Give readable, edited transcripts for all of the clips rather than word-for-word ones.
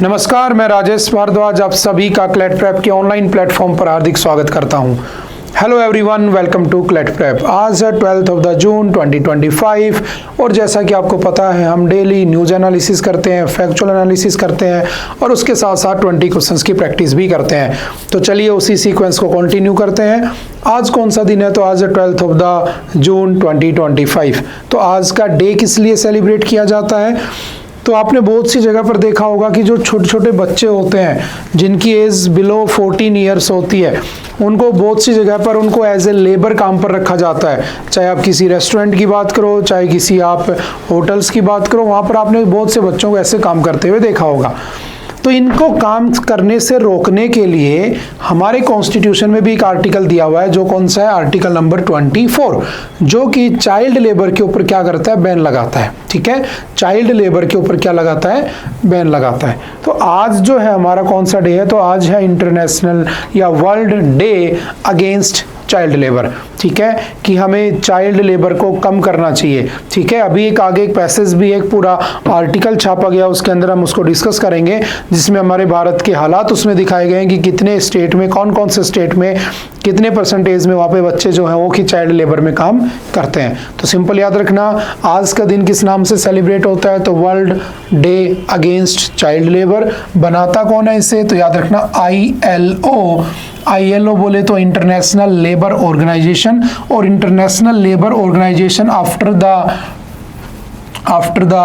नमस्कार, मैं राजेश भारद्वाज आप सभी का क्लैट प्रेप के ऑनलाइन प्लेटफॉर्म पर हार्दिक स्वागत करता हूं। Hello everyone, welcome to CLAT prep. आज है 12 ऑफ द जून 2025 और जैसा कि आपको पता है हम डेली न्यूज़ एनालिसिस करते हैं, फैक्चुअल एनालिसिस करते हैं और उसके साथ साथ 20 क्वेश्चंस की प्रैक्टिस भी करते हैं। तो चलिए उसी सीक्वेंस को कंटिन्यू करते हैं। आज कौन सा दिन है? तो आज है 12 ऑफ द जून 2025। तो आज का डे किस लिए सेलिब्रेट किया जाता है? तो आपने बहुत सी जगह पर देखा होगा कि जो छोटे छोटे बच्चे होते हैं जिनकी एज बिलो 14 ईयर्स होती है, उनको बहुत सी जगह पर उनको एज ए लेबर काम पर रखा जाता है। चाहे आप किसी रेस्टोरेंट की बात करो, चाहे किसी आप होटल्स की बात करो, वहाँ पर आपने बहुत से बच्चों को ऐसे काम करते हुए देखा होगा। तो इनको काम करने से रोकने के लिए हमारे कॉन्स्टिट्यूशन में भी एक आर्टिकल दिया हुआ है, जो कौन सा है? आर्टिकल नंबर 24, जो कि चाइल्ड लेबर के ऊपर क्या करता है? बैन लगाता है। ठीक है, चाइल्ड लेबर के ऊपर क्या लगाता है? बैन लगाता है। तो आज जो है हमारा कौन सा डे है? तो आज है इंटरनेशनल या world day against child labour. ठीक है, कि हमें चाइल्ड लेबर को कम करना चाहिए। ठीक है, अभी एक आगे एक पैसेज भी एक पूरा आर्टिकल छापा गया, उसके अंदर हम उसको डिस्कस करेंगे, जिसमें हमारे भारत के हालात उसमें दिखाए गए हैं कि कितने स्टेट में, कौन कौन से स्टेट में कितने परसेंटेज में वहाँ पे बच्चे जो हैं वो कि चाइल्ड लेबर में काम करते हैं। तो सिंपल याद रखना, आज का दिन किस नाम से सेलिब्रेट होता है? तो world day against child labour. बनाता कौन है इसे? तो याद रखना ILO बोले तो इंटरनेशनल लेबर ऑर्गेनाइजेशन, और international labour organisation after the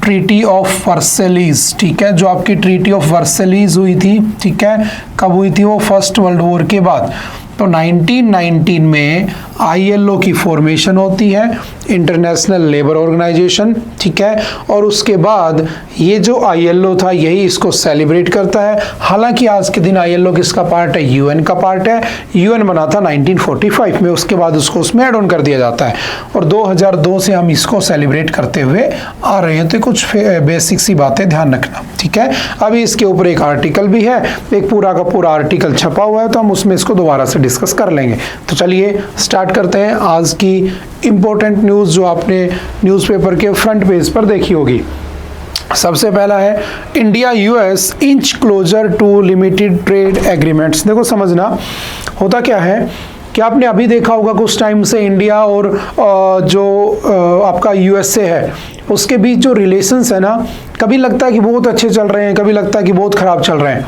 treaty of Versailles. ठीक है, जो आपकी ट्रीटी ऑफ वर्सेलीज हुई थी, ठीक है, कब हुई थी? वो फर्स्ट वर्ल्ड वॉर के बाद। तो 1919 में ILO की फॉर्मेशन होती है, इंटरनेशनल लेबर ऑर्गेनाइजेशन। ठीक है, और उसके बाद ये जो ILO था यही इसको सेलिब्रेट करता है। हालांकि आज के दिन ILO किसका पार्ट है? UN का पार्ट है। UN बना था 1945 में, उसके बाद उसको उसमें ऐड ऑन कर दिया जाता है और 2002 से हम इसको सेलिब्रेट करते हुए आ रहे हैं। तो कुछ बेसिक सी बातें ध्यान रखना। ठीक है, अभी इसके ऊपर एक आर्टिकल भी है, एक पूरा का पूरा आर्टिकल छपा हुआ है, तो हम उसमें इसको दोबारा से डिस्कस कर लेंगे। तो चलिए स्टार्ट करते हैं आज की इंपॉर्टेंट न्यूज़ जो आपने न्यूज़पेपर के फ्रंट पेज पर देखी होगी। सबसे पहला है India US inch closer to limited trade agreements. देखो समझना, होता क्या है कि आपने अभी देखा होगा कुछ टाइम से इंडिया और जो आपका USA है उसके बीच जो रिलेशंस है ना, कभी लगता है कि बहुत अच्छे चल रहे हैं, कभी लगता है कि बहुत ख़राब चल रहे हैं।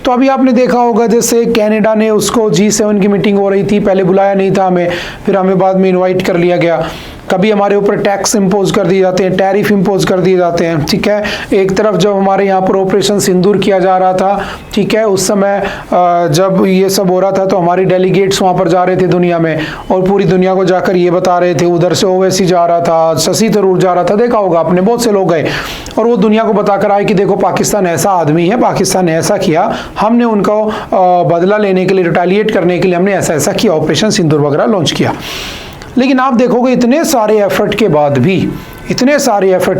तो अभी आपने देखा होगा जैसे कनाडा ने उसको G7 की मीटिंग हो रही थी, पहले बुलाया नहीं था हमें, फिर हमें बाद में इनवाइट कर लिया गया। कभी हमारे ऊपर टैक्स इंपोज कर दिए जाते हैं, टैरिफ इंपोज कर दिए जाते हैं। ठीक है, एक तरफ जब हमारे यहाँ पर ऑपरेशन सिंदूर किया जा रहा था, ठीक है, उस समय जब ये सब हो रहा था तो हमारी डेलीगेट्स वहाँ पर जा रहे थे दुनिया में और पूरी दुनिया को जाकर ये बता रहे थे। उधर से ओवैसी जा रहा था, शशि थरूर जा रहा था, देखा होगा आपने, बहुत से लोग गए और वो दुनिया को बताकर आए कि देखो पाकिस्तान ऐसा आदमी है, पाकिस्तान ने ऐसा किया, हमने उनको बदला लेने के लिए, रिटेलिएट करने के लिए हमने ऐसा ऐसा किया, ऑपरेशन सिंदूर वगैरह लॉन्च किया। लेकिन आप देखोगे इतने सारे एफर्ट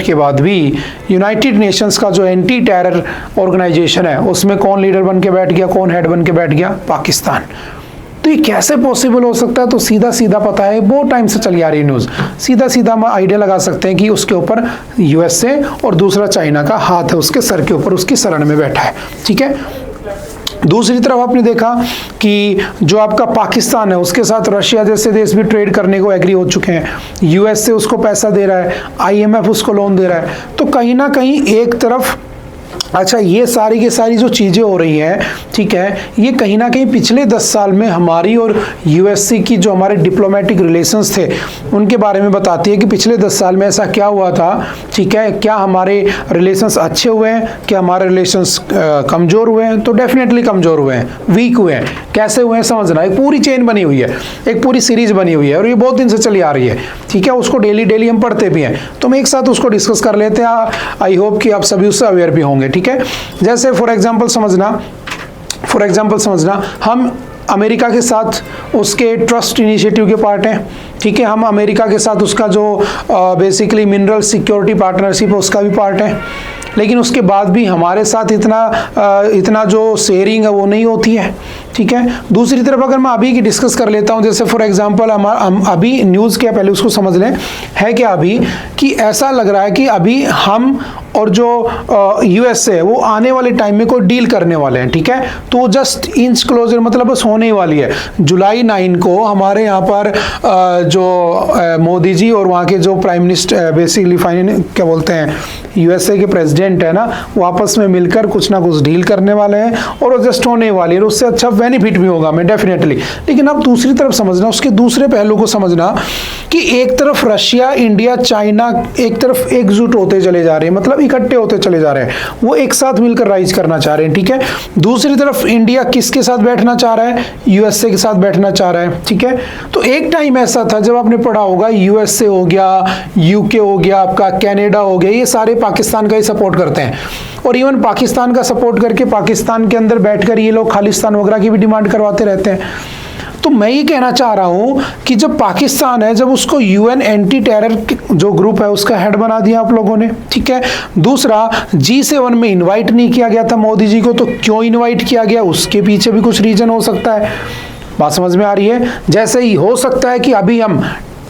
के बाद भी यूनाइटेड नेशंस का जो एंटी टेरर ऑर्गेनाइजेशन है उसमें कौन लीडर बन के बैठ गया, कौन हेड बन के बैठ गया? पाकिस्तान। तो ये कैसे पॉसिबल हो सकता है? तो सीधा सीधा पता है, बहुत टाइम से चली आ रही न्यूज़, सीधा सीधा हम आइडिया लगा सकते हैं कि उसके ऊपर USA और दूसरा चाइना का हाथ है, उसके सर के ऊपर, उसकी शरण में बैठा है। ठीक है, दूसरी तरफ आपने देखा कि जो आपका पाकिस्तान है उसके साथ रशिया जैसे देश भी ट्रेड करने को एग्री हो चुके हैं। US से उसको पैसा दे रहा है, IMF उसको लोन दे रहा है। तो कहीं ना कहीं एक तरफ, अच्छा, ये सारी की सारी जो चीज़ें हो रही हैं, ठीक है, ये कहीं ना कहीं पिछले 10 साल में हमारी और USA की जो हमारे डिप्लोमेटिक रिलेशंस थे उनके बारे में बताती है कि पिछले 10 साल में ऐसा क्या हुआ था। ठीक है, क्या हमारे रिलेशंस अच्छे हुए हैं, क्या हमारे रिलेशंस कमज़ोर हुए हैं? तो डेफिनेटली कमज़ोर हुए हैं, वीक हुए हैं। कैसे हुए हैं समझना, एक पूरी चेन बनी हुई है, एक पूरी सीरीज बनी हुई है और ये बहुत दिन से चली आ रही है। ठीक है, उसको डेली हम पढ़ते भी हैं, तो हम एक साथ उसको डिस्कस कर लेते हैं। आई होप कि आप सभी उससे अवेयर भी होंगे। ठीक है, जैसे फॉर एग्जांपल समझना, हम अमेरिका के साथ उसके ट्रस्ट इनिशिएटिव के पार्ट हैं। ठीक है, हम अमेरिका के साथ उसका जो बेसिकली मिनरल सिक्योरिटी पार्टनरशिप है उसका भी पार्ट है। लेकिन उसके बाद भी हमारे साथ इतना जो शेयरिंग है वो नहीं होती है। ठीक है, दूसरी तरफ अगर मैं अभी की डिस्कस कर लेता हूँ, जैसे फॉर एग्जांपल हम अभी न्यूज़ क्या, पहले उसको समझ लें, है क्या अभी कि ऐसा लग रहा है कि अभी हम और जो यूएसए वो आने वाले टाइम में कोई डील करने वाले हैं, ठीक है। तो वो जस्ट इंच क्लोजर मतलब बस होने ही वाली है। जुलाई 9 को हमारे यहाँ पर जो मोदी जी और वहाँ के जो प्राइम मिनिस्टर बेसिकली क्या बोलते हैं यूएसए के प्रेसिडेंट है ना, वो आपस में मिलकर कुछ ना कुछ डील करने वाले हैं और वो जस्ट होने वाली है। उससे अच्छा बेनिफिट भी होगा मैं डेफिनेटली। लेकिन अब दूसरी तरफ समझना, उसके दूसरे पहलू को समझना कि एक तरफ रशिया, इंडिया, चाइना एक तरफ एकजुट होते चले जा रहे हैं, मतलब इकट्ठे होते चले जा रहे हैं, वो एक साथ मिलकर राइज करना चाह रहे हैं, ठीक है। दूसरी तरफ इंडिया किसके साथ बैठना चाह रहा है? यूएसए के साथ बैठना चाह रहा है, ठीक है। तो एक टाइम ऐसा था जब आपने पढ़ा होगा यूएसए हो गया, यूके हो गया, आपका कनाडा हो गया, ये सारे पाकिस्तान का ही सपोर्ट करते हैं और इवन पाकिस्तान का सपोर्ट करके पाकिस्तान के अंदर बैठकर ये लोग खालिस्तान वगैरह की भी डिमांड करवाते रहते हैं। तो मैं ये कहना चाह रहा हूं कि जब पाकिस्तान है, जब उसको यूएन एंटी टेरर जो ग्रुप है उसका हेड बना दिया आप लोगों ने, ठीक है। दूसरा, G7 में इनवाइट नहीं किया गया था मोदी जी को, तो क्यों इनवाइट किया गया? उसके पीछे भी कुछ रीजन हो सकता है। बात समझ में आ रही है? जैसे ही हो सकता है कि अभी हम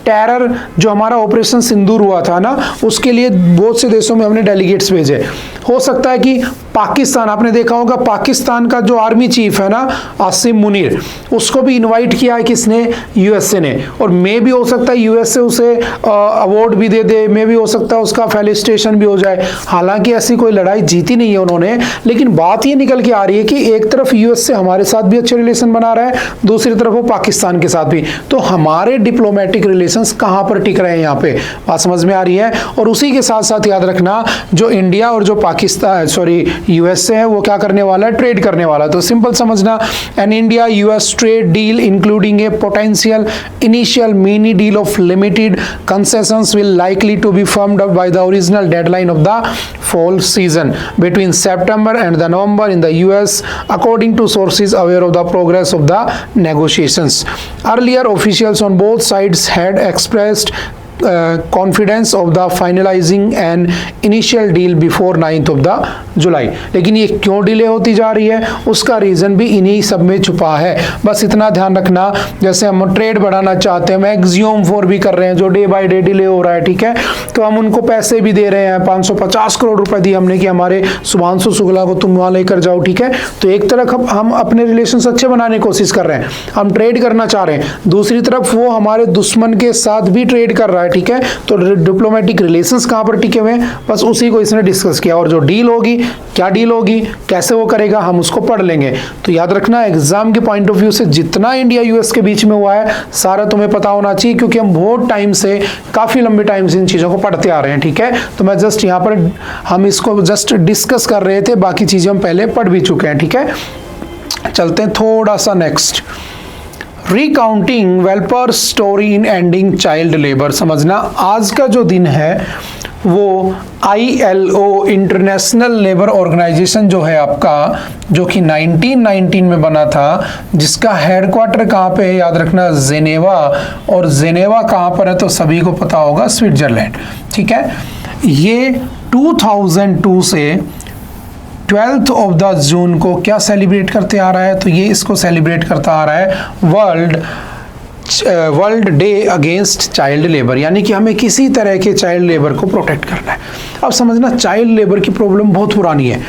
टेरर जो हमारा ऑपरेशन सिंदूर हुआ था ना, उसके लिए बहुत से देशों में हमने डेलीगेट्स भेजे। हो सकता है कि पाकिस्तान, आपने देखा होगा पाकिस्तान का जो आर्मी चीफ है ना आसिम मुनीर, उसको भी इनवाइट किया है किसने? यूएसए ने। और मे भी हो सकता है यूएसए उसे अवार्ड भी दे दे, मे भी हो सकता है उसका फेलिसिटेशन भी हो जाए। हालांकि ऐसी कोई लड़ाई जीती नहीं है उन्होंने, लेकिन बात ये निकल के आ रही है कि एक तरफ यूएसए हमारे साथ भी अच्छे रिलेशन बना रहा है, दूसरी तरफ वो पाकिस्तान के साथ भी। तो हमारे डिप्लोमेटिक रिलेशंस कहां पर टिक रहे हैं यहाँ पे? बात समझ में आ रही है? और उसी के साथ साथ याद रखना, जो इंडिया और जो पाकिस्तान यूएसए है वो क्या करने वाला है? ट्रेड करने वाला है। तो सिंपल समझना, an India US trade deal including a potential initial mini deal of limited concessions will likely to be firmed up by the original deadline of the fall season between September and the November in the US, according to sources aware of the progress of the negotiations. Earlier, officials on both sides had expressed confidence of the finalizing an initial deal before 9th of the July. लेकिन ये क्यों delay होती जा रही है? उसका reason भी इन्हीं सब में छुपा है। बस इतना ध्यान रखना, जैसे हम ट्रेड बढ़ाना चाहते हैं, मैक्सिमम 4 भी कर रहे हैं, जो डे बाय डे डिले हो रहा है, ठीक है। तो हम उनको पैसे भी दे रहे हैं, 550 करोड़ रुपए दिए हमने कि हमारे शुभांशु शुक्ला को तुम वहां लेकर जाओ, ठीक है। तो एक तरफ हम अपने रिलेशन अच्छे बनाने की कोशिश कर रहे हैं, हम ट्रेड करना चाह रहे हैं, दूसरी तरफ वो हमारे दुश्मन के साथ भी ट्रेड कर रहा है, ठीक है। तो डिप्लोमेटिक रिलेशंस कहां पर टिके हुए हैं? बस उसी को इसने डिस्कस किया। और जो डील होगी, क्या डील होगी, कैसे वो करेगा, हम उसको पढ़ लेंगे। तो याद रखना, एग्जाम के पॉइंट ऑफ व्यू से जितना इंडिया यूएस के बीच में हुआ है सारा तुम्हें पता होना चाहिए, क्योंकि हम बहुत टाइम से, काफी लंबे टाइम से इन चीजों को पढ़ते आ रहे हैं, ठीक है। तो मैं जस्ट यहाँ पर हम इसको जस्ट डिस्कस कर रहे थे, बाकी चीजें हम पहले पढ़ भी चुके हैं, ठीक है। चलते हैं थोड़ा सा next. Recounting welfare story in ending child labour. समझना, आज का जो दिन है वो ILO इंटरनेशनल लेबर ऑर्गेनाइजेशन जो है आपका, जो कि 1919 में बना था, जिसका हेडक्वार्टर कहाँ पे है? याद रखना, जेनेवा। और जेनेवा कहाँ पर है? तो सभी को पता होगा, स्विट्जरलैंड, ठीक है। ये 2002 से 12th ऑफ द जून को क्या सेलिब्रेट करते आ रहा है? तो ये इसको सेलिब्रेट करता आ रहा है world day against child labour, यानी कि हमें किसी तरह के चाइल्ड लेबर को प्रोटेक्ट करना है। अब समझना, चाइल्ड लेबर की प्रॉब्लम बहुत पुरानी है।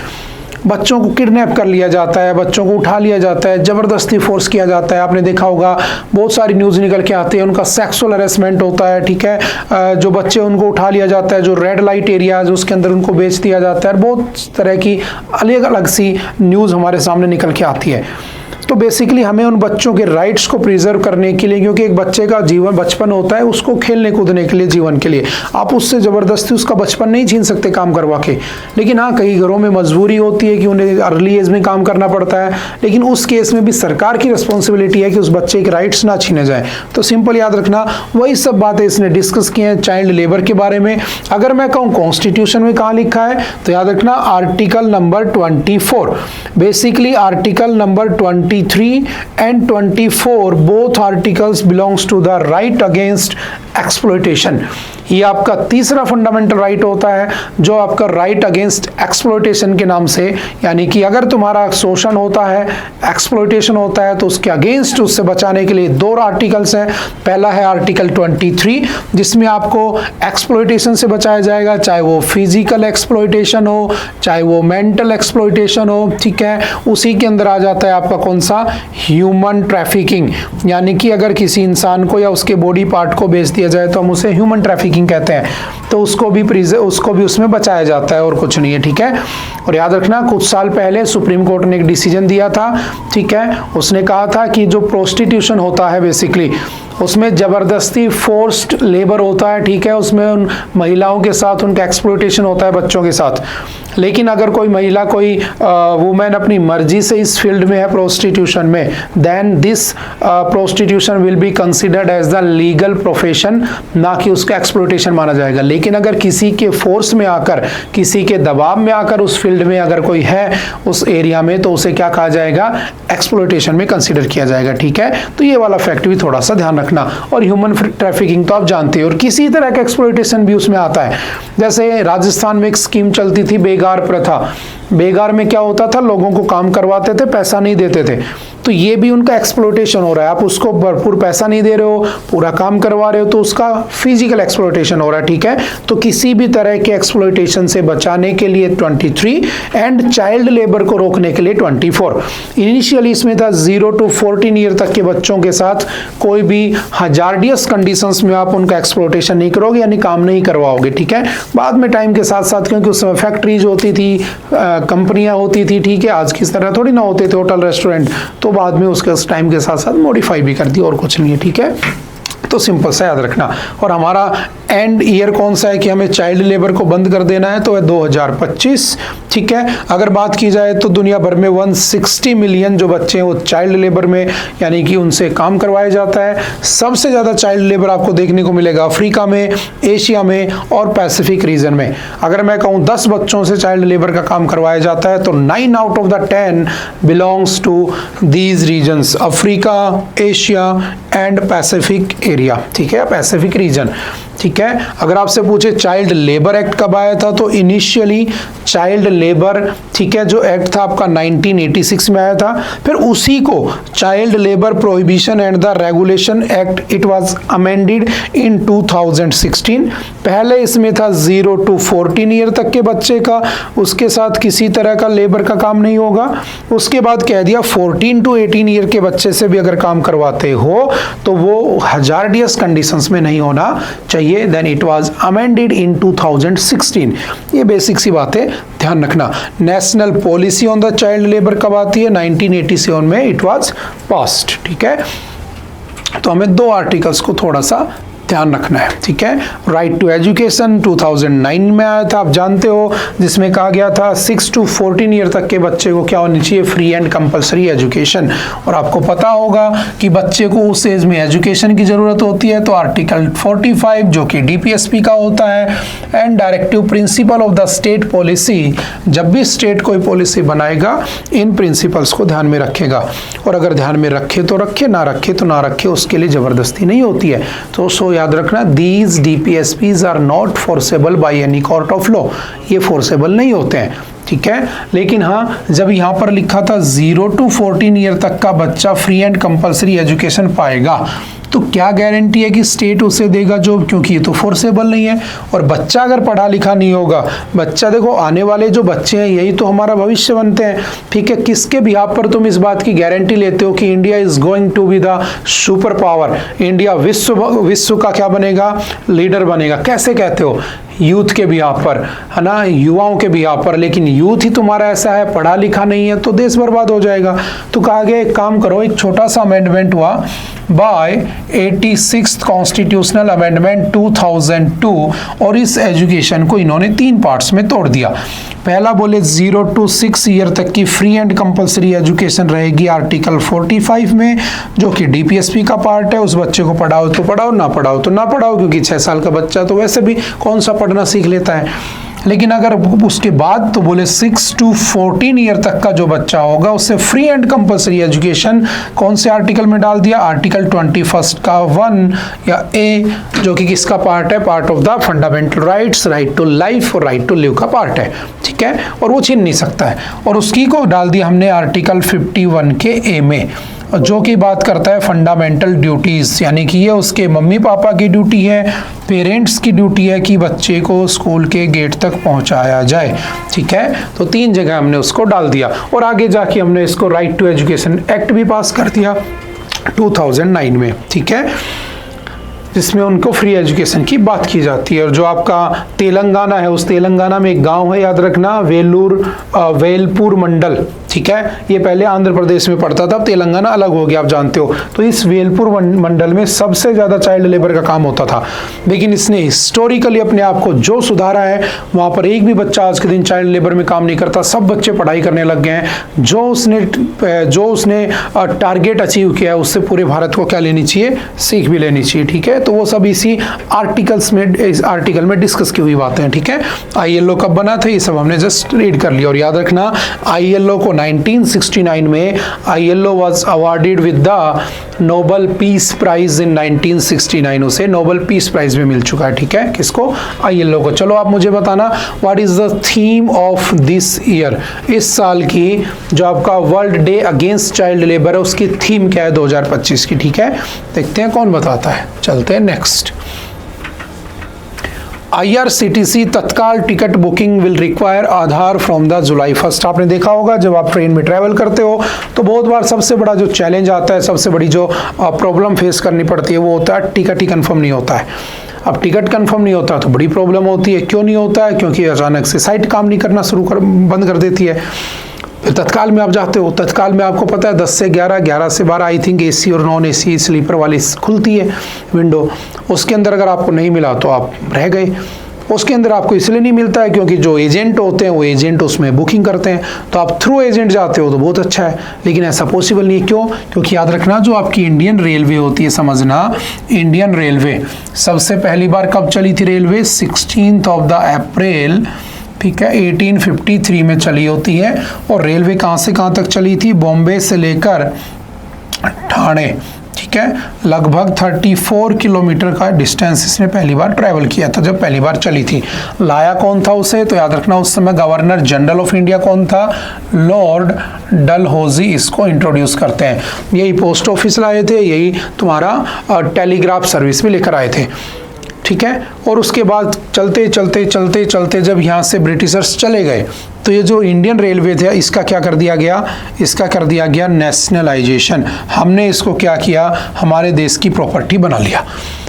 बच्चों को किडनैप कर लिया जाता है, बच्चों को उठा लिया जाता है, जबरदस्ती फोर्स किया जाता है। आपने देखा होगा, बहुत सारी न्यूज़ निकल के आती है, उनका सेक्सुअल हरेसमेंट होता है, ठीक है। जो बच्चे, उनको उठा लिया जाता है, जो रेड लाइट एरियाज उसके अंदर उनको बेच दिया जाता है। बहुत तरह की अलग अलग सी न्यूज़ हमारे सामने निकल के आती है। तो बेसिकली हमें उन बच्चों के राइट्स को प्रिजर्व करने के लिए, क्योंकि एक बच्चे का जीवन, बचपन होता है उसको खेलने कूदने के लिए, जीवन के लिए, आप उससे ज़बरदस्ती उसका बचपन नहीं छीन सकते काम करवा के। लेकिन हाँ, कई घरों में मजबूरी होती है कि उन्हें अर्ली एज में काम करना पड़ता है, लेकिन उस केस में भी सरकार की रिस्पॉन्सिबिलिटी है कि उस बच्चे के राइट्स ना छीने जाए। तो सिंपल याद रखना, वही सब बातें इसने डिस्कस की हैं चाइल्ड लेबर के बारे में। अगर मैं कहूँ कॉन्स्टिट्यूशन में कहाँ लिखा है, तो याद रखना article number 24। Basically article number 23 and 24 both articles belongs to the right against exploitation। ये आपका तीसरा फंडामेंटल राइट होता है, जो आपका राइट अगेंस्ट एक्सप्लॉयटेशन के नाम से, यानी कि अगर तुम्हारा शोषण होता है, एक्सप्लॉयटेशन होता है, तो उसके अगेंस्ट, उससे बचाने के लिए दो आर्टिकल्स हैं। पहला है आर्टिकल 23, जिसमें आपको एक्सप्लॉयटेशन से बचाया जाएगा, चाहे वो फिजिकल एक्सप्लॉयटेशन हो, चाहे वो मेंटल एक्सप्लॉयटेशन हो, ठीक है। उसी के अंदर आ जाता है आपका कौन सा, ह्यूमन ट्रैफिकिंग, यानी कि अगर किसी इंसान को या उसके बॉडी पार्ट को बेच दिया जाए तो हम उसे ह्यूमन ट्रैफिकिंग कहते हैं, तो उसको भी उसमें बचाया जाता है और कुछ नहीं है, ठीक है। और याद रखना, कुछ साल पहले सुप्रीम कोर्ट ने एक डिसीजन दिया था, ठीक है। उसने कहा था कि जो प्रोस्टिट्यूशन होता है बेसिकली, उसमें जबरदस्ती फोर्स्ड लेबर होता है, ठीक है। उसमें उन महिलाओं के साथ उनका एक्सप्लॉयटेशन होता है, बच्चों के साथ। लेकिन अगर कोई महिला, कोई वुमेन अपनी मर्जी से इस फील्ड में है प्रोस्टिट्यूशन में, then this prostitution will be considered as the legal profession, ना कि उसका एक्सप्लॉयटेशन माना जाएगा। लेकिन अगर किसी के फोर्स में आकर, किसी के दबाव में आकर उस फील्ड में अगर कोई है उस एरिया में, तो उसे क्या कहा जाएगा, एक्सप्लॉयटेशन में कंसिडर किया जाएगा, ठीक है। तो ये वाला फैक्ट भी थोड़ा सा ध्यान रखना। और ह्यूमन ट्रैफिकिंग तो आप जानते हो, और किसी तरह का एक्सप्लॉयटेशन भी उसमें आता है। जैसे राजस्थान में एक स्कीम चलती थी, बेगार प्रथा। बेगार में क्या होता था, लोगों को काम करवाते थे, पैसा नहीं देते थे, तो ये भी उनका एक्सप्लॉयटेशन हो रहा है। आप उसको भरपूर पैसा नहीं दे रहे हो, पूरा काम करवा रहे हो, तो उसका फिजिकल एक्सप्लॉयटेशन हो रहा है, ठीक है। तो किसी भी तरह के एक्सप्लॉयटेशन से बचाने के लिए 23 एंड चाइल्ड लेबर को रोकने के लिए 24। इनिशियली इसमें था 0 to 14 ईयर तक के बच्चों के साथ कोई भी हजार्डियस कंडीशंस में आप उनका एक्सप्लॉयटेशन नहीं करोगे, यानी काम नहीं करवाओगे, ठीक है। बाद में टाइम के साथ साथ, क्योंकि उस समय फैक्ट्रीज होती थी, कंपनियां होती थी, ठीक है, आज की तरह थोड़ी ना होते थे होटल रेस्टोरेंट, तो बाद में उसके उस टाइम के साथ साथ मॉडिफाई भी कर दिया, और कुछ नहीं है, ठीक है। तो सिंपल सा याद रखना। और हमारा एंड ईयर कौन सा है कि हमें चाइल्ड लेबर को बंद कर देना है, तो है 2025, ठीक है। अगर बात की जाए तो दुनिया भर में 160 मिलियन जो बच्चे हैं वो चाइल्ड लेबर में, यानी कि उनसे काम करवाया जाता है। सबसे ज़्यादा चाइल्ड लेबर आपको देखने को मिलेगा अफ्रीका में, एशिया में और पैसिफिक रीजन में। अगर मैं कहूँ 10 बच्चों से चाइल्ड लेबर का काम करवाया जाता है, तो 9 out of the 10 belongs to these regions, Africa, Asia and Pacific area, ठीक है, पैसिफिक रीजन, ठीक है। अगर आपसे पूछे चाइल्ड लेबर एक्ट कब आया था, तो इनिशियली चाइल्ड लेबर, ठीक है, जो एक्ट था आपका 1986 में आया था। फिर उसी को child labour prohibition and the regulation act, it was amended in 2016। पहले इसमें था 0 to 14 ईयर तक के बच्चे का, उसके साथ किसी तरह का लेबर का काम नहीं होगा। उसके बाद कह दिया 14 to 18 ईयर के बच्चे से भी अगर काम करवाते हो तो वो हजार्डियस कंडीशंस में नहीं होना चाहिए। Then it was amended in 2016। ये बेसिक सी बात है, ध्यान रखना। National policy on the child labour कब आती है, 1987 में इट वाज पास्ड, ठीक है। तो हमें दो आर्टिकल्स को थोड़ा सा ध्यान रखना है, ठीक है। राइट टू एजुकेशन 2009 में आया था, आप जानते हो, जिसमें कहा गया था 6 to 14 ईयर तक के बच्चे को क्या होनी चाहिए, फ्री एंड कंपलसरी एजुकेशन। और आपको पता होगा कि बच्चे को उस एज में एजुकेशन की जरूरत होती है, तो आर्टिकल 45 जो कि डीपीएसपी का होता है, and directive principle of the state policy, जब भी स्टेट कोई पॉलिसी बनाएगा इन प्रिंसिपल्स को ध्यान में रखेगा। और अगर ध्यान में रखे तो रखे, ना रखे तो ना रखे, उसके लिए जबरदस्ती नहीं होती है। तो याद रखना, these DPSPs are not forcible by any court of law, ये फोर्सेबल नहीं होते हैं, ठीक है। लेकिन हाँ, जब यहाँ पर लिखा था 0 to 14 ईयर तक का बच्चा फ्री एंड कंपलसरी एजुकेशन पाएगा, तो क्या गारंटी है कि स्टेट उसे देगा जो, क्योंकि ये तो फोर्सेबल नहीं है। और बच्चा अगर पढ़ा लिखा नहीं होगा, बच्चा देखो, आने वाले जो बच्चे हैं यही तो हमारा भविष्य बनते हैं, ठीक है। किसके बिहाफ पर तुम इस बात की गारंटी लेते हो कि India is going to be the super power, India विश्व का क्या बनेगा, लीडर बनेगा, कैसे कहते हो, यूथ के बिहाफ पर, है ना, युवाओं के बिहाफ पर। लेकिन यूथ ही तुम्हारा ऐसा है, पढ़ा लिखा नहीं है, तो देश बर्बाद हो जाएगा। तो कहा गया एक काम करो, एक छोटा सा अमेंडमेंट हुआ बाय 86th कॉन्स्टिट्यूशनल अमेंडमेंट 2002, और इस एजुकेशन को इन्होंने 3 पार्ट्स में तोड़ दिया। पहला बोले 0 to 6 ईयर तक की फ्री एंड कंपलसरी एजुकेशन रहेगी आर्टिकल 45 में, जो कि डीपीएसपी का पार्ट है। उस बच्चे को पढ़ाओ तो पढ़ाओ, ना पढ़ाओ तो ना पढ़ाओ, क्योंकि 6 साल का बच्चा तो वैसे भी कौन सा पढ़ना सीख लेता है। लेकिन अगर उसके बाद तो बोले 6 to 14 ईयर तक का जो बच्चा होगा उससे फ्री एंड कंपल्सरी एजुकेशन कौन से आर्टिकल में डाल दिया, आर्टिकल 21 का 1 या ए, जो कि किसका पार्ट है, part of the fundamental rights, right to life और राइट टू लिव का पार्ट है, ठीक है, और वो छीन नहीं सकता है। और उसकी को डाल दिया हमने आर्टिकल 51 के ए में, जो कि बात करता है फंडामेंटल ड्यूटीज़, यानी कि ये उसके मम्मी पापा की ड्यूटी है, पेरेंट्स की ड्यूटी है कि बच्चे को स्कूल के गेट तक पहुंचाया जाए, ठीक है। तो 3 जगह हमने उसको डाल दिया और आगे जाके हमने इसको राइट टू एजुकेशन एक्ट भी पास कर दिया 2009 में, ठीक है, जिसमें उनको फ्री एजुकेशन की बात की जाती है। और जो आपका तेलंगाना है, उस तेलंगाना में एक गांव है, याद रखना, वेलपुर मंडल, ठीक है, ये पहले आंध्र प्रदेश में पड़ता था, अब तेलंगाना अलग हो गया, आप जानते हो। तो इस वेलपुर मंडल में सबसे ज़्यादा चाइल्ड लेबर का काम होता था, लेकिन इसने हिस्टोरिकली अपने आप को जो सुधारा है, वहाँ पर एक भी बच्चा आज के दिन चाइल्ड लेबर में काम नहीं करता, सब बच्चे पढ़ाई करने लग गए हैं। जो उसने टारगेट अचीव किया है, उससे पूरे भारत को क्या लेनी चाहिए, सीख भी लेनी चाहिए, ठीक है। तो वो सब इसी इस आर्टिकल में डिस्कस की हुई बातें हैं, ठीक है। ILO कब बना था, ये सब हमने जस्ट रीड कर लिया। और याद रखना, ILO को 1969 में ILO was awarded with the Nobel peace prize in 1969, उसे नोबेल पीस प्राइज भी मिल चुका है, ठीक है, किसको, ILO को। चलो आप मुझे बताना, what is the theme of this year, इस साल की जो आपका world day against child labour है, उसकी थीम क्या है 2025 की, ठीक है। देखते हैं कौन बताता है, चलते हैं नेक्स्ट। IRCTC तत्काल ticket booking will require Aadhaar from the जुलाई 1। आपने देखा होगा जब आप ट्रेन में ट्रैवल करते हो तो बहुत बार सबसे बड़ा जो चैलेंज आता है, सबसे बड़ी जो प्रॉब्लम फेस करनी पड़ती है, वो होता है टिकट ही कंफर्म नहीं होता है। अब टिकट कंफर्म नहीं होता तो बड़ी प्रॉब्लम होती है। क्यों नहीं होता है, क्योंकि अचानक से साइट काम नहीं करना बंद कर देती है। तत्काल में आप जाते हो, तत्काल में आपको पता है 10 से 11, 11 से 12 आई थिंक AC और नॉन AC स्लीपर वाली खुलती है विंडो, उसके अंदर अगर आपको नहीं मिला तो आप रह गए। उसके अंदर आपको इसलिए नहीं मिलता है क्योंकि जो एजेंट होते हैं वो एजेंट उसमें बुकिंग करते हैं, तो आप थ्रू एजेंट जाते हो तो बहुत अच्छा है, लेकिन ऐसा पॉसिबल नहीं है। क्यों, क्योंकि याद रखना जो आपकी इंडियन रेलवे होती है, समझना, इंडियन रेलवे सबसे पहली बार कब चली थी रेलवे, 16 अप्रैल, ठीक है, 1853 में चली होती है। और रेलवे कहाँ से कहाँ तक चली थी, बॉम्बे से लेकर ठाणे, ठीक है, लगभग 34 किलोमीटर का डिस्टेंस इसने पहली बार ट्रैवल किया था जब पहली बार चली थी। लाया कौन था उसे, तो याद रखना उस समय गवर्नर जनरल ऑफ इंडिया कौन था, लॉर्ड डलहौजी इसको इंट्रोड्यूस करते हैं। यही पोस्ट ऑफिस लाए थे, यही तुम्हारा टेलीग्राफ सर्विस भी लेकर आए थे, ठीक है। और उसके बाद चलते चलते चलते चलते जब यहाँ से ब्रिटिशर्स चले गए तो ये जो इंडियन रेलवे थे इसका क्या कर दिया गया, इसका कर दिया गया नेशनलाइजेशन। हमने इसको क्या किया, हमारे देश की प्रॉपर्टी बना लिया।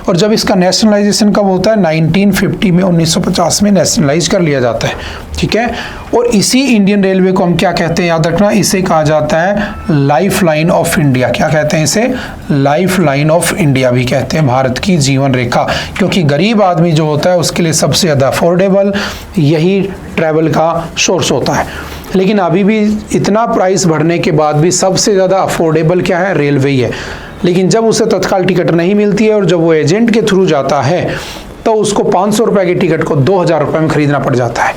और जब इसका नेशनलाइजेशन कब होता है, 1950 में, 1950 में नेशनलाइज कर लिया जाता है, ठीक है। और इसी इंडियन रेलवे को हम क्या कहते हैं, याद रखना, इसे कहा जाता है लाइफ लाइन ऑफ इंडिया। क्या कहते हैं इसे, लाइफ लाइन ऑफ इंडिया भी कहते हैं, भारत की जीवन रेखा। क्योंकि गरीब आदमी जो होता है उसके लिए सबसे ज़्यादा अफोर्डेबल यही ट्रैवल का सोर्स होता है। लेकिन अभी भी इतना प्राइस बढ़ने के बाद भी सबसे ज़्यादा अफोर्डेबल क्या है, रेलवे ही है। लेकिन जब उसे तत्काल टिकट नहीं मिलती है और जब वो एजेंट के थ्रू जाता है तो उसको 500 रुपये की टिकट को 2000 रुपये में खरीदना पड़ जाता है,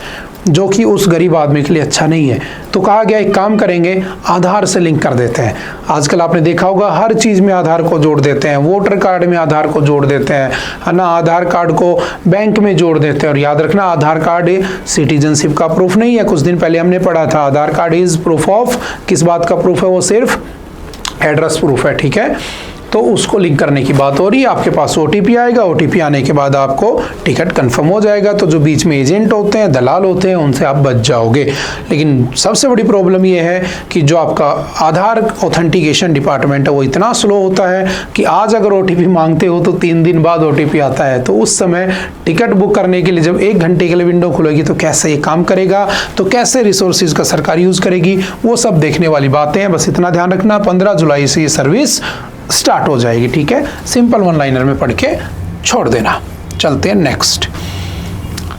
जो कि उस गरीब आदमी के लिए अच्छा नहीं है। तो कहा गया एक काम करेंगे, आधार से लिंक कर देते हैं। आजकल आपने देखा होगा हर चीज़ में आधार को जोड़ देते हैं, वोटर कार्ड में आधार को जोड़ देते हैं, है ना, आधार कार्ड को बैंक में जोड़ देते हैं। और याद रखना आधार कार्ड सिटीजनशिप का प्रूफ नहीं है, कुछ दिन पहले हमने पढ़ा था, आधार कार्ड इज प्रूफ ऑफ, किस बात का प्रूफ है, वो सिर्फ एड्रेस प्रूफ है, ठीक है। तो उसको लिंक करने की बात हो रही है। आपके पास OTP आएगा, OTP आने के बाद आपको टिकट कंफर्म हो जाएगा। तो जो बीच में एजेंट होते हैं, दलाल होते हैं, उनसे आप बच जाओगे। लेकिन सबसे बड़ी प्रॉब्लम ये है कि जो आपका आधार ऑथेंटिकेशन डिपार्टमेंट है वो इतना स्लो होता है कि आज अगर OTP मांगते हो तो 3 दिन बाद OTP आता है। तो उस समय टिकट बुक करने के लिए जब 1 घंटे के लिए विंडो खुलेगी तो कैसे ये काम करेगा, तो कैसे रिसोर्सेज का सरकार यूज़ करेगी, वो सब देखने वाली बातें हैं। बस इतना ध्यान रखना, 15 जुलाई से ये सर्विस स्टार्ट हो जाएगी, ठीक है। सिंपल 1 लाइनर में पढ़ के छोड़ देना। चलते हैं नेक्स्ट।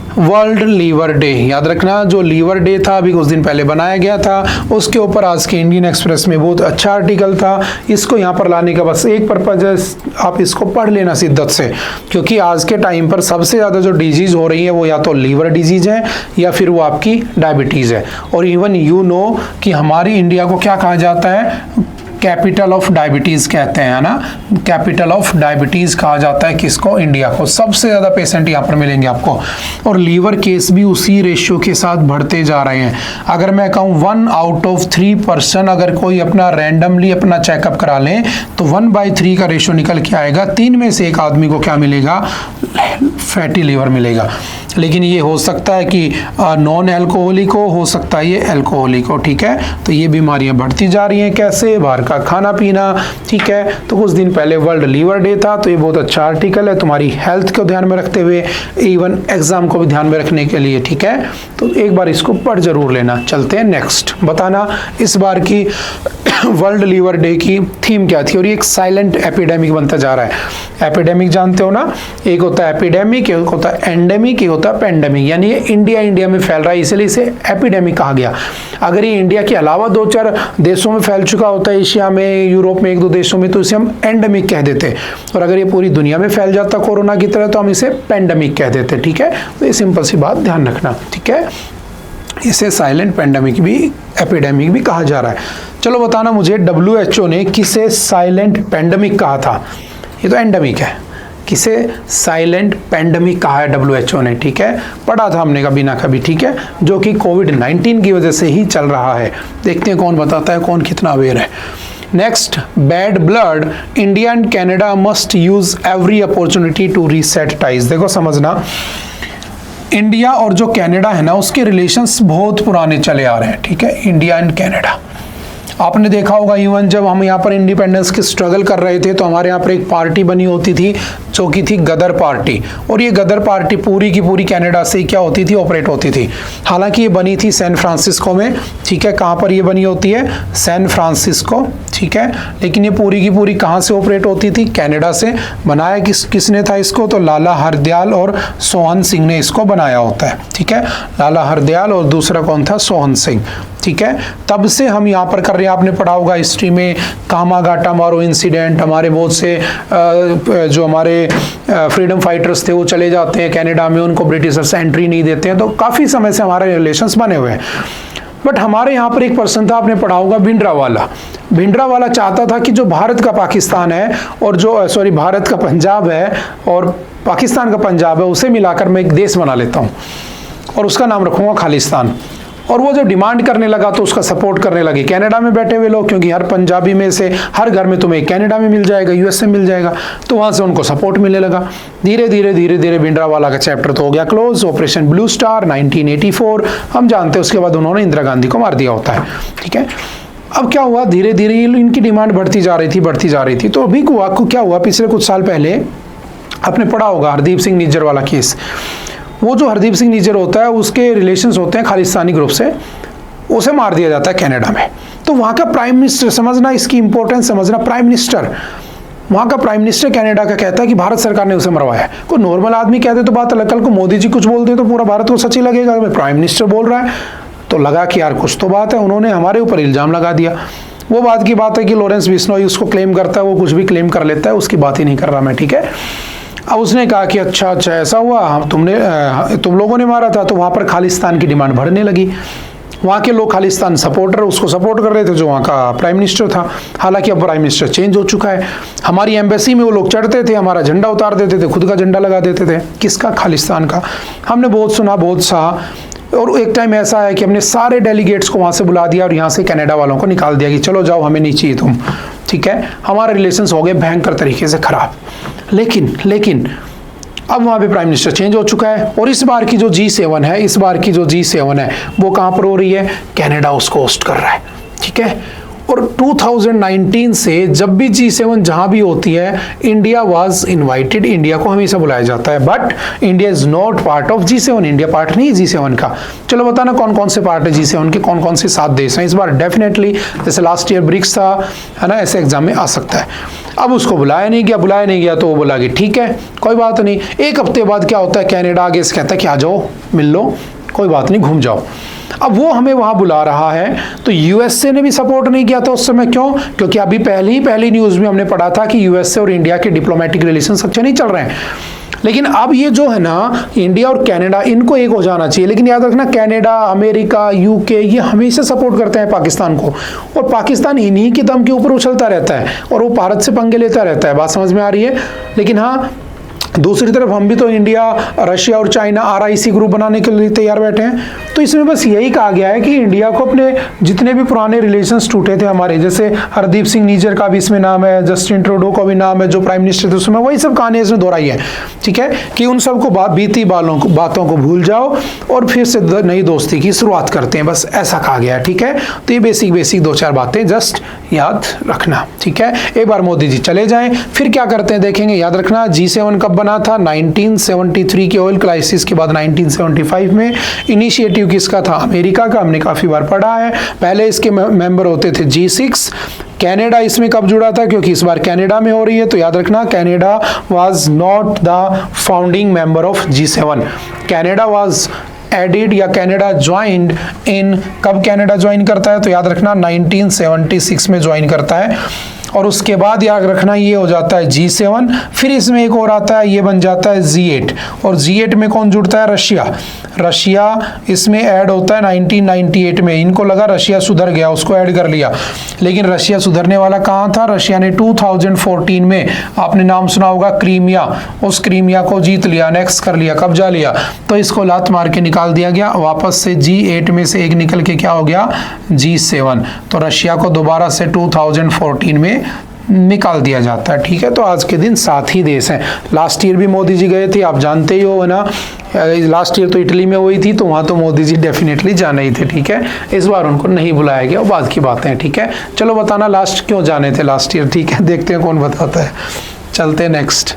World liver day. याद रखना, जो लीवर डे था अभी कुछ दिन पहले बनाया गया था, उसके ऊपर आज के इंडियन एक्सप्रेस में बहुत अच्छा आर्टिकल था। इसको यहाँ पर लाने का बस एक पर्पज है, आप इसको पढ़ लेना शिद्दत से, क्योंकि आज के टाइम पर सबसे ज़्यादा जो डिजीज़ हो रही है वो या तो लीवर डिजीज़ है या फिर वो आपकी डायबिटीज़ है। और इवन यू नो कि हमारी इंडिया को क्या कहा जाता है, कैपिटल ऑफ डायबिटीज़ कहते हैं, है ना। कैपिटल ऑफ डायबिटीज़ कहा जाता है किसको, इंडिया को। सबसे ज़्यादा पेशेंट यहाँ पर मिलेंगे आपको, और लीवर केस भी उसी रेशियो के साथ बढ़ते जा रहे हैं। अगर मैं कहूँ 1 आउट ऑफ 3 पर्सन अगर कोई अपना रैंडमली अपना चेकअप करा लें तो 1/3 का रेशियो निकल के आएगा, 3 में से 1 आदमी को क्या मिलेगा, फैटी लीवर मिलेगा। लेकिन ये हो सकता है कि नॉन एल्कोहलिक हो सकता है ये एल्कोहलिक हो, ठीक है। तो ये बीमारियां बढ़ती जा रही हैं कैसे, बाहर का खाना पीना, ठीक है। तो कुछ दिन पहले वर्ल्ड लीवर डे था, तो ये बहुत अच्छा आर्टिकल है तुम्हारी हेल्थ को ध्यान में रखते हुए, इवन एग्जाम को भी ध्यान में रखने के लिए, ठीक है। तो एक बार इसको पढ़ जरूर लेना। चलते हैं नेक्स्ट, बताना इस बार की वर्ल्ड लीवर डे की थीम क्या थी। और ये एक साइलेंट एपिडेमिक बनता जा रहा है। एपिडेमिक जानते हो ना, एक होता है एपिडेमिक, एक होता है एंडेमिक, एक होता है पेंडेमिक। यानी ये इंडिया में फैल रहा है, इसलिए इसे एपिडेमिक कहा गया। अगर ये इंडिया के अलावा 2-4 देशों में फैल चुका होता है, एशिया में, यूरोप में 1-2 देशों में, तो इसे हम एंडेमिक कह देते। और अगर ये पूरी दुनिया में फैल जाता कोरोना की तरह तो हम इसे पेंडेमिक कह देते, ठीक है। तो ये सिंपल सी बात ध्यान रखना, ठीक है। इसे साइलेंट पेंडेमिक भी, एपिडेमिक भी कहा जा रहा है। चलो बताना मुझे, WHO ने किसे साइलेंट पेंडेमिक कहा था। ये तो एंडेमिक है, किसे साइलेंट पेंडेमिक कहा है WHO ने, ठीक है। पढ़ा था हमने कभी ना कभी, ठीक है, जो कि कोविड-19 की वजह से ही चल रहा है। देखते हैं कौन बताता है, कौन कितना अवेयर है। Next, bad blood, India and Canada must use every opportunity to reset ties. देखो समझना, इंडिया और जो कनाडा है ना, उसके रिलेशंस बहुत पुराने चले आ रहे हैं, ठीक है। इंडिया एंड कनाडा, आपने देखा होगा इवन जब हम यहाँ पर इंडिपेंडेंस की स्ट्रगल कर रहे थे तो हमारे यहाँ पर एक पार्टी बनी होती थी जो कि थी गदर पार्टी। और ये गदर पार्टी पूरी की पूरी कनाडा से क्या होती थी, ऑपरेट होती थी। हालांकि ये बनी थी सैन फ्रांसिस्को में, ठीक है। कहाँ पर ये बनी होती है, सैन फ्रांसिस्को, ठीक है। लेकिन ये पूरी की पूरी कहाँ से ऑपरेट होती थी, कनाडा से। बनाया किसने था इसको, तो लाला हरदयाल और सोहन सिंह ने इसको बनाया होता है, ठीक है। लाला हरदयाल और दूसरा कौन था, सोहन सिंह, ठीक है। तब से हम यहाँ पर कर रहे हैं। आपने पढ़ा होगा हिस्ट्री में कामागाटा मारो इंसिडेंट, हमारे बहुत से जो हमारे फ्रीडम फाइटर्स थे वो चले जाते हैं कनाडा में, उनको ब्रिटिशर्स एंट्री नहीं देते हैं। तो काफ़ी समय से हमारे रिलेशंस बने हुए हैं। बट हमारे यहाँ पर एक पर्सन था, आपने पढ़ा होगा, भिंडरावाला। भिंडरावाला चाहता था कि जो भारत का पाकिस्तान है और जो भारत का पंजाब है और पाकिस्तान का पंजाब है, उसे मिलाकर मैं एक देश बना लेता हूँ और उसका नाम रखूँगा खालिस्तान। और वो जब डिमांड करने लगा तो उसका सपोर्ट करने लगे कनाडा में बैठे हुए लोग, क्योंकि हर पंजाबी में से हर घर में तुम्हें कनाडा में मिल जाएगा, यूएस में मिल जाएगा। तो वहाँ से उनको सपोर्ट मिलने लगा। धीरे धीरे भिंडरावाला का चैप्टर तो हो गया क्लोज। ऑपरेशन ब्लू स्टार 1984 हम जानते हैं। उसके बाद उन्होंने इंदिरा गांधी को मार दिया होता है, ठीक है। अब क्या हुआ, धीरे धीरे इनकी डिमांड बढ़ती जा रही थी। तो अभी क्या हुआ, पिछले कुछ साल पहले आपने पढ़ा होगा हरदीप सिंह निज्जर वाला केस। वो जो हरदीप सिंह निज्जर होता है उसके रिलेशंस होते हैं खालिस्तानी ग्रुप से, उसे मार दिया जाता है कनाडा में। तो वहाँ का प्राइम मिनिस्टर, समझना इसकी इंपॉर्टेंस समझना, प्राइम मिनिस्टर, वहाँ का प्राइम मिनिस्टर कनाडा का कहता है कि भारत सरकार ने उसे मरवाया है। कोई नॉर्मल आदमी कहते तो बात अलग, कल को मोदी जी कुछ बोलते तो पूरा भारत को सच ही लगेगा, प्राइम मिनिस्टर बोल रहा है तो लगा कि यार कुछ तो बात है। उन्होंने हमारे ऊपर इल्जाम लगा दिया। वो बात की बात है कि लॉरेंस बिश्नोई उसको क्लेम करता है, वो कुछ भी क्लेम कर लेता है, उसकी बात ही नहीं कर रहा मैं, ठीक है। अब उसने कहा कि अच्छा ऐसा हुआ, तुम लोगों ने मारा था। तो वहाँ पर खालिस्तान की डिमांड बढ़ने लगी। वहाँ के लोग खालिस्तान सपोर्टर उसको सपोर्ट कर रहे थे, जो वहाँ का प्राइम मिनिस्टर था। हालांकि अब प्राइम मिनिस्टर चेंज हो चुका है। हमारी एम्बेसी में वो लोग चढ़ते थे, हमारा झंडा उतार देते थे, खुद का झंडा लगा देते थे। किसका, खालिस्तान का। हमने बहुत सुना, बहुत सहा। और एक टाइम ऐसा है कि हमने सारे डेलीगेट्स को वहाँ से बुला दिया और यहाँ से कनाडा वालों को निकाल दिया कि चलो जाओ, हमें नहीं चाहिए तुम, ठीक है। हमारे रिलेशंस हो गए भयंकर तरीके से खराब। लेकिन अब वहाँ पे प्राइम मिनिस्टर चेंज हो चुका है। और इस बार की जो G7 है, वो कहाँ पर हो रही है, कनाडा उसको होस्ट कर रहा है, ठीक है। और 2019 से जब भी G7 जहां भी होती है, इंडिया वाज इनवाइटेड, इंडिया को हमेशा बुलाया जाता है, but India is not part of G7, India part नहीं है G7 का। चलो बताना कौन कौन से पार्ट है G7 के, कौन कौन से 7 देश हैं। इस बार डेफिनेटली जैसे लास्ट ईयर ब्रिक्स था, है ना, ऐसे एग्जाम में आ सकता है। अब उसको बुलाया नहीं गया तो वो बोला कि ठीक है कोई बात नहीं। एक हफ्ते बाद क्या होता है, कनाडा आगे से कहता है कि आ जाओ मिल लो, कोई बात नहीं घूम जाओ। अब वो हमें वहां बुला रहा है, तो यूएसए ने भी सपोर्ट नहीं किया था उस समय। क्यों? क्योंकि अभी पहली न्यूज में हमने पढ़ा था कि यूएसए और इंडिया के डिप्लोमेटिक रिलेशंस अच्छे नहीं चल रहे हैं। लेकिन अब ये जो है ना, इंडिया और कनाडा, इनको एक हो जाना चाहिए। लेकिन याद रखना, कनाडा, अमेरिका, यूके ये हमेशा सपोर्ट करते हैं पाकिस्तान को, और पाकिस्तान इन्हीं की दम के ऊपर उछलता रहता है और वो भारत से पंगे लेता रहता है। बात समझ में आ रही है? लेकिन हाँ, दूसरी तरफ हम भी तो इंडिया, रशिया और चाइना RIC ग्रुप बनाने के लिए तैयार बैठे हैं। तो इसमें बस यही कहा गया है कि इंडिया को अपने जितने भी पुराने रिलेशंस टूटे थे हमारे, जैसे हरदीप सिंह निज्जर का भी इसमें नाम है, जस्टिन ट्रूडो का भी नाम है, जो प्राइम मिनिस्टर थे उसमें, वही सब कहानी इसमें दोहराई है। ठीक है, कि उन सबको बीती बातों को भूल जाओ और फिर से नई दोस्ती की शुरुआत करते हैं, बस ऐसा कहा गया है। ठीक है, तो ये बेसिक 2-4 बातें जस्ट याद रखना। ठीक है, एक बार मोदी जी चले जाएं, फिर क्या करते हैं देखेंगे। याद रखना, G7 कब बना था? 1973 के ऑयल क्राइसिस के बाद 1975 में। इनिशिएटिव किसका था? अमेरिका का, हमने काफी बार पढ़ा है। पहले इसके मेंबर होते थे G6। कनाडा इसमें कब जुड़ा था? क्योंकि इस बार कनाडा में हो रही है, तो याद रखना Canada was not the founding member of G7। Canada was added या कनाडा ज्वाइंड इन, कब कनाडा ज्वाइन करता है? तो याद रखना 1976 में ज्वाइन करता है। और उसके बाद याद रखना ये हो जाता है G7। फिर इसमें एक और आता है, ये बन जाता है G8। और G8 में कौन जुड़ता है? रशिया इसमें ऐड होता है 1998 में। इनको लगा रशिया सुधर गया, उसको ऐड कर लिया। लेकिन रशिया सुधरने वाला कहाँ था? रशिया ने 2014 में, आपने नाम सुना होगा, क्रीमिया, उस क्रीमिया को जीत लिया, अनेक्स कर लिया, कब्जा लिया। तो इसको लात मार के निकाल दिया गया, वापस से G8 में से एक निकल के क्या हो गया? G7। तो रशिया को दोबारा से 2014 में निकाल दिया जाता है। ठीक है, तो आज के दिन 7 ही देश हैं। लास्ट ईयर भी मोदी जी गए थे, आप जानते ही हो, है ना। लास्ट ईयर तो इटली में हुई थी, तो वहाँ तो मोदी जी डेफिनेटली जाने ही थे। ठीक है, इस बार उनको नहीं बुलाया गया, वो बाद की बातें हैं। ठीक है, चलो बताना लास्ट क्यों जाने थे लास्ट ईयर। ठीक है, देखते हैं कौन बताता है। चलते हैं नेक्स्ट,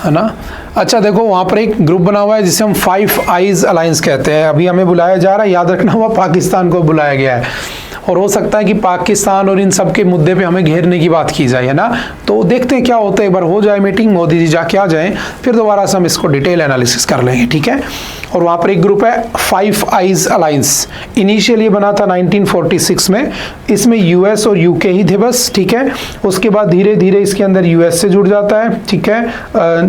है ना। अच्छा देखो, वहाँ पर एक ग्रुप बना हुआ है जिसे हम 5 आइज अलायंस कहते हैं। अभी हमें बुलाया जा रहा है, याद रखना हुआ पाकिस्तान को बुलाया गया है। और हो सकता है कि पाकिस्तान और इन सब के मुद्दे पे हमें घेरने की बात की जाए, है ना। तो देखते हैं क्या होता है, एक बार हो जाए मीटिंग, मोदी जी जाके आ जाएं, फिर दोबारा से हम इसको डिटेल एनालिसिस कर लेंगे। ठीक है, और वहाँ पर एक ग्रुप है 5 आइज अलायंस। इनिशियली बना था 1946 में। इसमें US और UK ही थे बस। ठीक है, उसके बाद धीरे धीरे इसके अंदर US से जुड़ जाता है। ठीक है,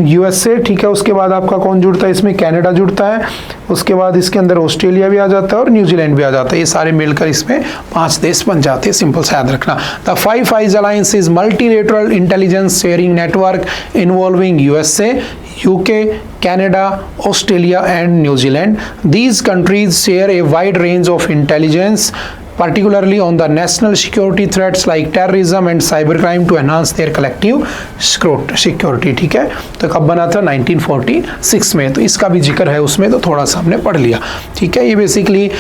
US से। ठीक है, उसके बाद आपका कौन जुड़ता है इसमें? कनाडा जुड़ता है। उसके बाद इसके अंदर ऑस्ट्रेलिया भी आ जाता है और न्यूजीलैंड भी आ जाता है। ये सारे मिलकर इसमें 5 देश बन जाते हैं। सिंपल सा याद रखना। The 5 eyes alliance is multilateral intelligence sharing network involving USA, UK, Canada, Australia and New Zealand. These countries share a wide range of intelligence, particularly on the national security threats like terrorism and cybercrime, to enhance their collective security. ठीक है, तो कब बना था? 1946 में। तो इसका भी जिक्र है उसमें, तो थोड़ा सा हमने पढ़ लिया। ठीक है, ये बेसिकली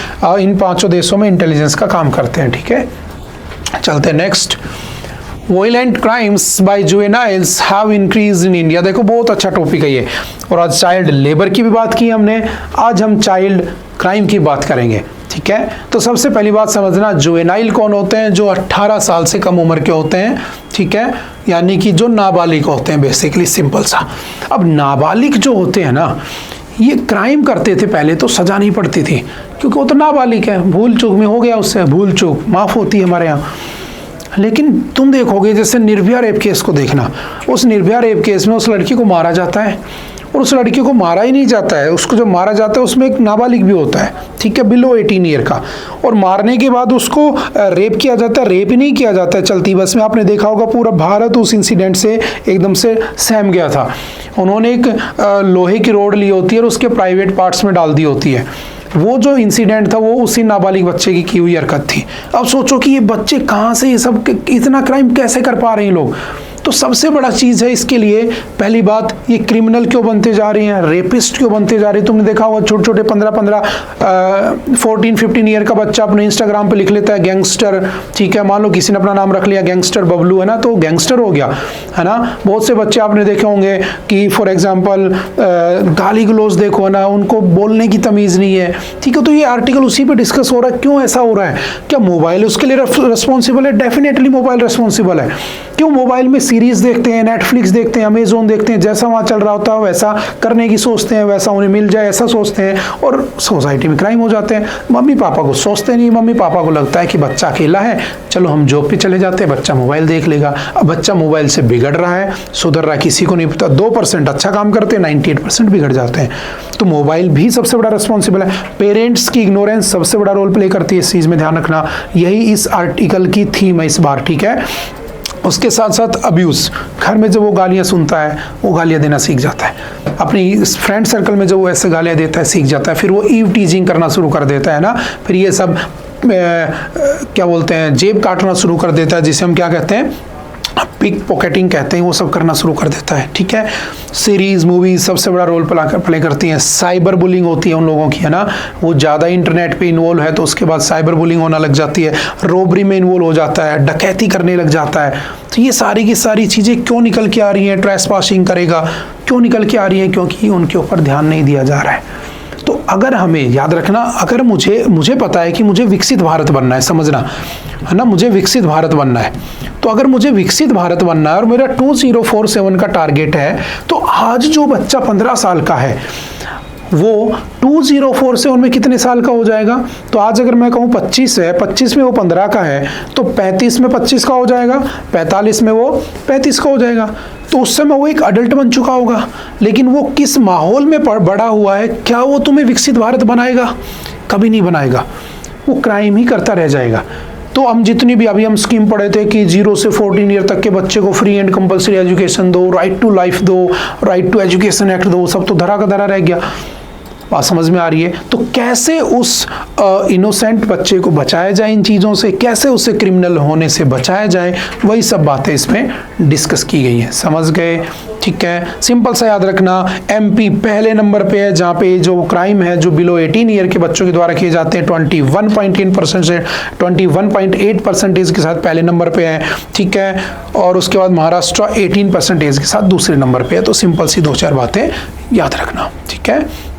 इन 5 देशों में इंटेलिजेंस का काम करते हैं। ठीक है, चलते हैं next. Violent crimes by juveniles have increased in India। देखो बहुत अच्छा टॉपिक है ये। और आज चाइल्ड लेबर की भी बात की हमने, आज हम चाइल्ड क्राइम की बात करेंगे। ठीक है, तो सबसे पहली बात समझना, जुवेनाइल कौन होते हैं? जो 18 साल से कम उम्र के होते हैं। ठीक है, यानी कि जो नाबालिग होते हैं बेसिकली, सिंपल सा। अब नाबालिग जो होते हैं ना, ये क्राइम करते थे पहले तो सजा नहीं पड़ती थी, क्योंकि वो तो नाबालिग है, भूल चूक में हो गया, उससे भूल चूक माफ होती है हमारे यहाँ। लेकिन तुम देखोगे जैसे निर्भया रेप केस को देखना, उस निर्भया रेप केस में उस लड़की को मारा जाता है, और उस लड़की को मारा ही नहीं जाता है, उसको जब मारा जाता है उसमें एक नाबालिग भी होता है। ठीक है, बिलो 18 ईयर का। और मारने के बाद उसको रेप किया जाता है। रेप ही नहीं किया जाता है चलती बस में। आपने देखा होगा पूरा भारत उस इंसिडेंट से एकदम से सहम गया था। उन्होंने एक लोहे की रोड ली होती है और उसके प्राइवेट पार्ट्स में डाल दी होती है। वो जो इंसिडेंट था वो उसी नाबालिग बच्चे की हुई हरकत थी। अब सोचो कि ये बच्चे कहाँ से ये सब, इतना क्राइम कैसे कर पा रहे हैं लोग। तो सबसे बड़ा चीज़ है इसके लिए, पहली बात, ये क्रिमिनल क्यों बनते जा रहे हैं, रेपिस्ट क्यों बनते जा रहे हैं। तुमने देखा होगा छोटे छोटे 14-15 ईयर का बच्चा अपने इंस्टाग्राम पे लिख लेता है गैंगस्टर, ठीक है, मान लो किसी ने अपना नाम रख लिया गैंगस्टर बबलू, है ना, तो गैंगस्टर हो गया, है ना। बहुत से बच्चे आपने देखे होंगे कि फॉर एग्जाम्पल गाली गलौज देखो ना, उनको बोलने की तमीज़ नहीं है, ठीक है। तो ये आर्टिकल उसी पे डिस्कस हो रहा है, क्यों ऐसा हो रहा है, क्या मोबाइल उसके लिए रिस्पॉन्सिबल है? डेफिनेटली मोबाइल रिस्पॉन्सिबल है। क्यों? मोबाइल में सीरीज देखते हैं, नेटफ्लिक्स देखते हैं, अमेजोन देखते हैं, जैसा वहाँ चल रहा होता है वैसा करने की सोचते हैं, वैसा उन्हें मिल जाए ऐसा सोचते हैं, और सोसाइटी में क्राइम हो जाते हैं। मम्मी पापा को सोचते नहीं, मम्मी पापा को लगता है कि बच्चा अकेला है, चलो हम जॉब पे चले जाते हैं, बच्चा मोबाइल देख लेगा। अब बच्चा मोबाइल से बिगड़ रहा है, सुधर रहा है, किसी को नहीं पता। 2% अच्छा काम करते हैं, 98% बिगड़ जाते हैं। तो मोबाइल भी सबसे बड़ा रिस्पॉन्सिबल है। पेरेंट्स की इग्नोरेंस सबसे बड़ा रोल प्ले करती है इस चीज़ में, ध्यान रखना। यही इस आर्टिकल की थीम है इस बार, ठीक है। उसके साथ साथ अब्यूज़, घर में जब वो गालियाँ सुनता है वो गालियाँ देना सीख जाता है, अपनी फ्रेंड सर्कल में जब वो ऐसे गालियाँ देता है सीख जाता है, फिर वो ईव टीजिंग करना शुरू कर देता है ना, फिर ये सब क्या बोलते हैं, जेब काटना शुरू कर देता है, जिसे हम क्या कहते हैं, पिक पॉकेटिंग कहते हैं, वो सब करना शुरू कर देता है, ठीक है। सीरीज मूवीज सबसे बड़ा रोल प्ले करती हैं। साइबर बुलिंग होती है उन लोगों की, है ना, वो ज़्यादा इंटरनेट पे इन्वॉल्व है तो उसके बाद साइबर बुलिंग होना लग जाती है, रोबरी में इन्वॉल्व हो जाता है, डकैती करने लग जाता है। तो ये सारी की सारी चीज़ें क्यों निकल के आ रही हैं? ट्रेसपासिंग करेगा, क्यों निकल के आ रही हैं? क्योंकि उनके ऊपर ध्यान नहीं दिया जा रहा है। तो अगर हमें याद रखना, अगर मुझे पता है कि मुझे विकसित भारत बनना है, समझना है ना, मुझे विकसित भारत बनना है, तो अगर मुझे विकसित भारत बनना है और मेरा 2047 का टारगेट है, तो आज जो बच्चा 15 साल का है वो 2047 में कितने साल का हो जाएगा? तो आज अगर मैं कहूँ 25 है, 25 में वो 15 का है, तो 35 में 25 का हो जाएगा, 45 में वो 35 का हो जाएगा। तो उस समय वो एक अडल्ट बन चुका होगा। लेकिन वो किस माहौल में बड़ा हुआ है, क्या वो तुम्हें विकसित भारत बनाएगा? कभी नहीं बनाएगा, वो क्राइम ही करता रह जाएगा। तो हम जितनी भी अभी हम स्कीम पढ़े थे कि 0 से 14 ईयर तक के बच्चे को फ्री एंड कंपलसरी एजुकेशन दो, राइट टू लाइफ दो, राइट टू एजुकेशन एक्ट दो, सब तो धरा का धरा रह गया। बात समझ में आ रही है? तो कैसे उस इनोसेंट बच्चे को बचाया जाए इन चीज़ों से, कैसे उसे क्रिमिनल होने से बचाया जाए, वही सब बातें इसमें डिस्कस की गई हैं। समझ गए? ठीक है, सिंपल सा याद रखना, एमपी पहले नंबर पे है जहाँ पे जो क्राइम है जो बिलो 18 ईयर के बच्चों के द्वारा किए जाते हैं 21.8% से 21.8% के साथ पहले नंबर पे है, ठीक है। और उसके बाद महाराष्ट्र 18% के साथ दूसरे नंबर पे है। तो सिंपल सी 2-4 बातें याद रखना, ठीक है।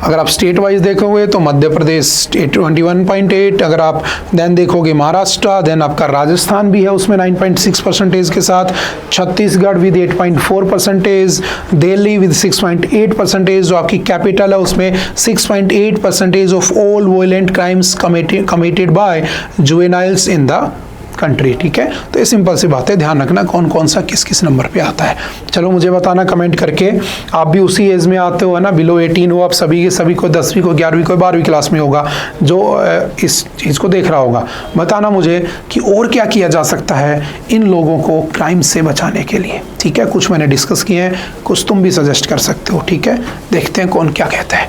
अगर आप स्टेट वाइज देखोगे तो मध्य प्रदेश 21.8, अगर आप देन देखोगे महाराष्ट्र, देन आपका राजस्थान भी है उसमें 9.6% के साथ, छत्तीसगढ़ विद 8.4%, दिल्ली विद 6.8%, जो आपकी कैपिटल है उसमें 6.8% of all violent crimes committed by juveniles in the country, ठीक है। तो ये सिंपल सी बात है, ध्यान रखना कौन कौन सा किस किस नंबर पे आता है। चलो मुझे बताना कमेंट करके, आप भी उसी एज में आते हो, है ना, बिलो 18 हो आप सभी के सभी को, 10वीं को, 11वीं को, 12वीं क्लास में होगा जो इस चीज़ को देख रहा होगा। बताना मुझे कि और क्या किया जा सकता है इन लोगों को क्राइम से बचाने के लिए, ठीक है। कुछ मैंने डिस्कस किए हैं, कुछ तुम भी सजेस्ट कर सकते हो, ठीक है। देखते हैं कौन क्या कहता है।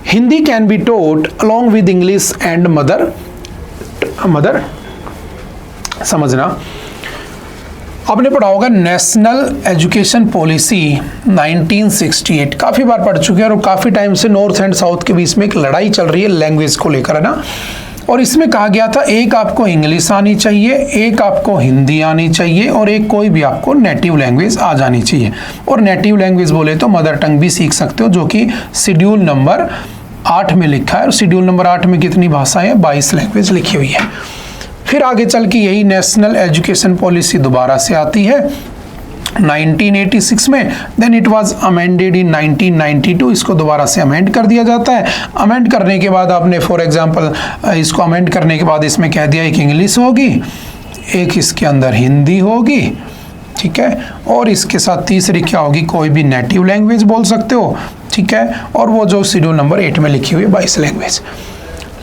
Hindi can be taught along with English and mother समझना। आपने पढ़ा होगा नेशनल एजुकेशन पॉलिसी 1968, काफ़ी बार पढ़ चुके हैं और काफ़ी टाइम से नॉर्थ एंड साउथ के बीच में एक लड़ाई चल रही है लैंग्वेज को लेकर, है ना। और इसमें कहा गया था एक आपको इंग्लिश आनी चाहिए, एक आपको हिंदी आनी चाहिए और एक कोई भी आपको नेटिव लैंग्वेज आ जानी चाहिए। और नेटिव लैंग्वेज बोले तो मदर टंग भी सीख सकते हो, जो कि शेड्यूल नंबर 8 में लिखा है। और शेड्यूल नंबर 8 में कितनी भाषाएं हैं? 22 लैंग्वेज लिखी हुई है। फिर आगे चल के यही नेशनल एजुकेशन पॉलिसी दोबारा से आती है 1986 में, then it was amended in 1992, इसको दोबारा से अमेंड कर दिया जाता है। अमेंड करने के बाद आपने फॉर एग्जांपल इसको अमेंड करने के बाद इसमें कह दिया एक इंग्लिश होगी, एक इसके अंदर हिंदी होगी, ठीक है, और इसके साथ तीसरी क्या होगी? कोई भी नेटिव लैंग्वेज बोल सकते हो, ठीक है। और वो जो शेड्यूल नंबर 8 में लिखी हुई 22 लैंग्वेज।